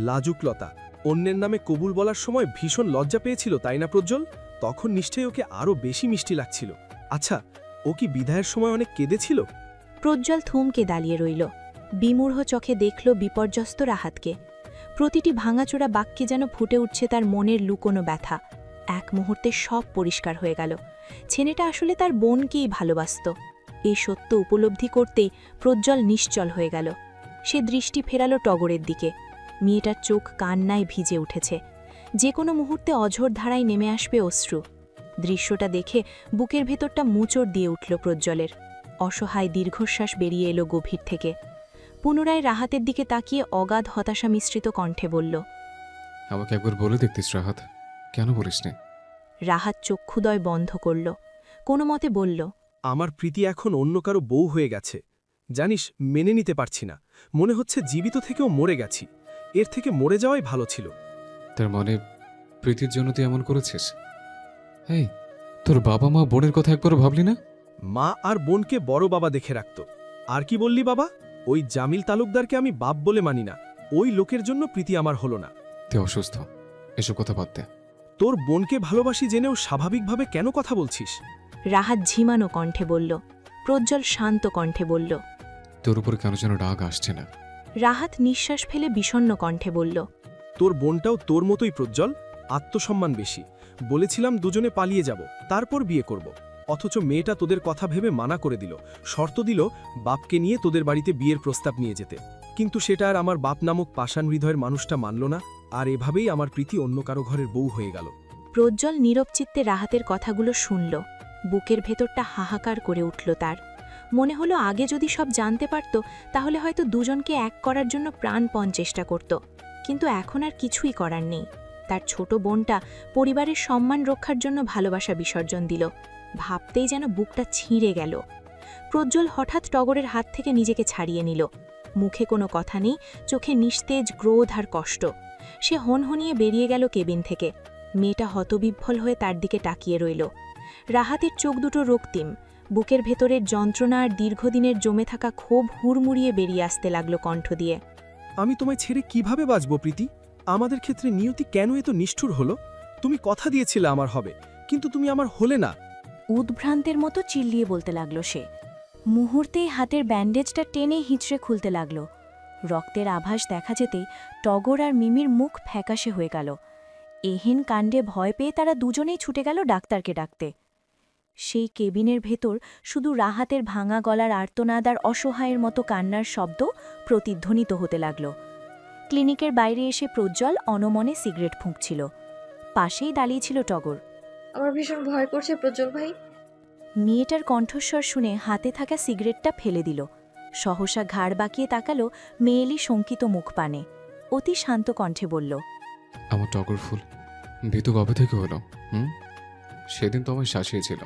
লাজুকলতা অন্যের নামে কবুল বলার সময় ভীষণ লজ্জা পেয়েছিল, তাই না প্রজ্জ্বল? তখন নিশ্চয়ই ওকে আরও বেশি মিষ্টি লাগছিল। আচ্ছা, ও কি বিদায়ের সময় অনেক কেঁদেছিল? প্রজ্জ্বল থমকে দাঁড়িয়ে রইল। বিমূঢ় চোখে দেখল বিপর্যস্ত রাহাতকে। প্রতিটি ভাঙাচোরা বাক্যে যেন ফুটে উঠছে তার মনের লুকোনো ব্যথা। এক মুহূর্তে সব পরিষ্কার হয়ে গেল। ছেলেটা আসলে তার বোনকেই ভালোবাসত। এই সত্য উপলব্ধি করতেই প্রজ্জ্বল নিশ্চল হয়ে গেল। সে দৃষ্টি ফেরালো টগরের দিকে। মেয়েটার চোখ কান্নায় ভিজে উঠেছে। যে কোনো মুহূর্তে অঝোর ধারায় নেমে আসবে অশ্রু। দৃশ্যটা দেখে বুকের ভেতরটা মোচড় দিয়ে উঠল প্রজ্জ্বলের। অসহায় দীর্ঘশ্বাস বেরিয়ে এলো গভীর থেকে। পুনরায় রাহাতের দিকে তাকিয়ে অগাধ হতাশা মিশ্রিত কণ্ঠে বলল, আমাকে একবার বলে দেখতিস রাহাত, কেন বলিস নে? রাহাত চক্ষুদয় বন্ধ করল। কোনো মতে বলল, আমার প্রীতি এখন অন্য কারো বউ হয়ে গেছে। জানিস, মেনে নিতে পারছি না। মনে হচ্ছে জীবিত থেকেও মরে গেছি। এর থেকে মরে যাওয়াই ভালো ছিল। তার মানে প্রীতির জন্য তুই এমন করেছিস? এই, তোর বাবা মা বোনের কথা একবারও ভাবলি না? মা আর বোনকে বড় বাবা দেখে রাখত। আর কি বললি বাবা? ওই জামিল তালুকদারকে আমি বাপ বলে মানি না। ওই লোকের জন্য প্রীতি আমার হলো না। তুই অসুস্থ, এসব কথা বাদ দে। তোর বোনকে ভালোবাসি জেনেও স্বাভাবিকভাবে কেন কথা বলছিস? রাহাত ঝিমানো কণ্ঠে বলল। প্রজ্জ্বল শান্ত কণ্ঠে বলল, তোর উপর কেন যেন রাগ আসছে না। রাহাত নিঃশ্বাস ফেলে বিষণ্ণ কণ্ঠে বলল, তোর বোনটাও তোর মতোই প্রজ্জ্বল, আত্মসম্মান বেশি। বলেছিলাম দুজনে পালিয়ে যাব, তারপর বিয়ে করব। অথচ মেয়েটা তোদের কথা ভেবে মানা করে দিল। শর্ত দিল বাপকে নিয়ে তোদের বাড়িতে বিয়ের প্রস্তাব নিয়ে যেতে। কিন্তু সেটা আর আমার বাপ নামক পাষাণ হৃদয়ের মানুষটা মানল না। আর এভাবেই আমার প্রীতি অন্য কারো ঘরের বউ হয়ে গেল। প্রজ্জ্বল নীরব চিত্তে রাহাতের কথাগুলো শুনল। বুকের ভেতরটা হাহাকার করে উঠল তার। মনে হলো আগে যদি সব জানতে পারত তাহলে হয়তো দুজনকে এক করার জন্য প্রাণপণ চেষ্টা করত। কিন্তু এখন আর কিছুই করার নেই। তার ছোট বোনটা পরিবারের সম্মান রক্ষার জন্য ভালোবাসা বিসর্জন দিল। ভাবতেই যেন বুকটা ছিঁড়ে গেল। প্রজ্জ্বল হঠাৎ টগরের হাত থেকে নিজেকে ছাড়িয়ে নিল। মুখে কোনো কথা নেই, চোখে নিস্তেজ ক্রোধ আর কষ্ট। সে হনহনিয়ে বেরিয়ে গেল কেবিন থেকে। মেয়েটা হতবিহ্বল হয়ে তার দিকে তাকিয়ে রইল। রাহাতের চোখ দুটো রক্তিম। বুকের ভেতরের যন্ত্রণা আর দীর্ঘদিনের জমে থাকা ক্ষোভ হুড়মুড়িয়ে বেরিয়ে আসতে লাগলো কণ্ঠ দিয়ে। আমি তোমায় ছেড়ে কিভাবে বাঁচব প্রীতি? আমাদের ক্ষেত্রে নিয়তি কেন এত নিষ্ঠুর হলো? তুমি কথা দিয়েছিলে আমার হবে, কিন্তু তুমি আমার হলে না। উদ্ভ্রান্তের মতো চিল্লিয়ে বলতে লাগল সে। মুহূর্তেই হাতের ব্যান্ডেজটা টেনে হিঁচড়ে খুলতে লাগল। রক্তের আভাস দেখা যেতেই টগর আর মিমির মুখ ফ্যাকাশে হয়ে গেল। এহেন কাণ্ডে ভয় পেয়ে তারা দুজনেই ছুটে গেল ডাক্তারকে ডাকতে। সেই কেবিনের ভেতর শুধু রাহাতের ভাঙা গলার আর্তনাদ আর অসহায়ের মতো কান্নার শব্দ প্রতিধ্বনিত হতে লাগল। ক্লিনিকের বাইরে এসে প্রজ্জ্বল অনমনে সিগারেট ফুঁকছিল। পাশেই দাঁড়িয়েছিল টগর। আমার ভীষণ ভয় করছে প্রজ্জ্বল ভাই। মেয়েটার কণ্ঠস্বর শুনে হাতে থাকা সিগারেটটা ফেলে দিল। সহসা ঘাড় বাঁকিয়ে তাকালো মেয়েলি শঙ্কিত মুখ পানে। অতি শান্ত কণ্ঠে বলল, আমার টগর ফুল ভীতু কবে থেকে হলো? সেদিন তো আমায় শাসিয়েছিল।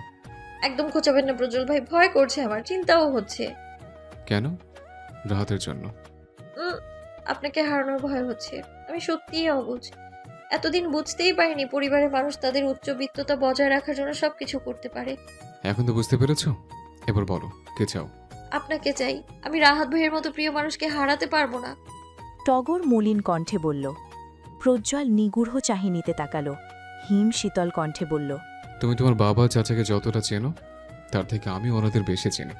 একদম খোঁচাবেন না প্রজ্জ্বল ভাই, ভয় করছে আমার, চিন্তাও হচ্ছে। কেন? রাহাতের জন্য? আপনাকে হারানোর ভয় হচ্ছে। আমি সত্যিই অবুঝ। এতদিন বুঝতেই পারিনি পরিবারের মানুষ তাদের উচ্চবিত্ততা বজায় রাখার জন্য সবকিছু করতে পারে। এখন তো বুঝতে পেরেছো? এবার বলো, কে চাও? আপনাকে চাই। আমি রাহাত ভাইয়ের মতো প্রিয় মানুষকে হারাতে পারবো না। টগর মলিন কণ্ঠে বলল। প্রজ্জ্বল নিগূঢ় চাহিনিতে তাকালো। হিম শীতল কণ্ঠে বলল, তুমি তোমার বাবা চাচাকে যতটা চেনো তার থেকে আমি ওনাদের বেশি চিনি।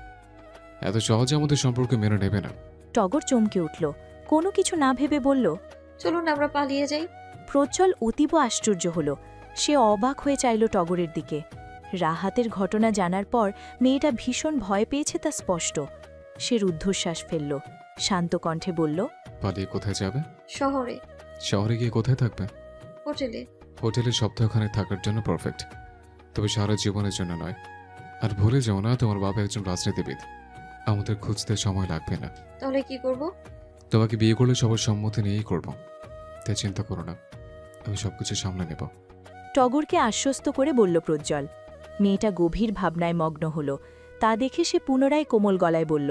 এত সহজে আমাদের সম্পর্ক মেনে নেবে না। টগর চমকে উঠল। কোনো কিছু না ভেবে বলল, চলুন আমরা পালিয়ে যাই। প্রজ্জ্বল অতীব আশ্চর্য হল। সে অবাক হয়ে চাইল টগরের দিকে। রাহাতের ঘটনা জানার পর মেয়েটা ভীষণ ভয় পেয়েছে তা স্পষ্ট। সে রুদ্ধশ্বাস ফেলল, শান্ত কণ্ঠে বলল, পালিয়ে কোথায় যাবে? শহরে। শহরে গিয়ে কোথায় থাকবে? হোটেলে। হোটেলে সপ্তাহখানে থাকার জন্য পারফেক্ট, তবে সারা জীবনের জন্য নয়। আর ভুলে যাও না, তোমার বাবা একজন রাজনীতিবিদ। আমাদের খুঁজতে সময় লাগবে না। তাহলে কি করব? তোমাকে বিয়ে করলে সবার সম্মতি নিয়েই করব, তাই চিন্তা করো না, আমি সবকিছু সামলে নেব। টগরকে আশ্বস্ত করে বলল প্রজ্জ্বল। মেয়েটা গভীর ভাবনায় মগ্ন হল। তা দেখে সে পুনরায় কোমল গলায় বলল,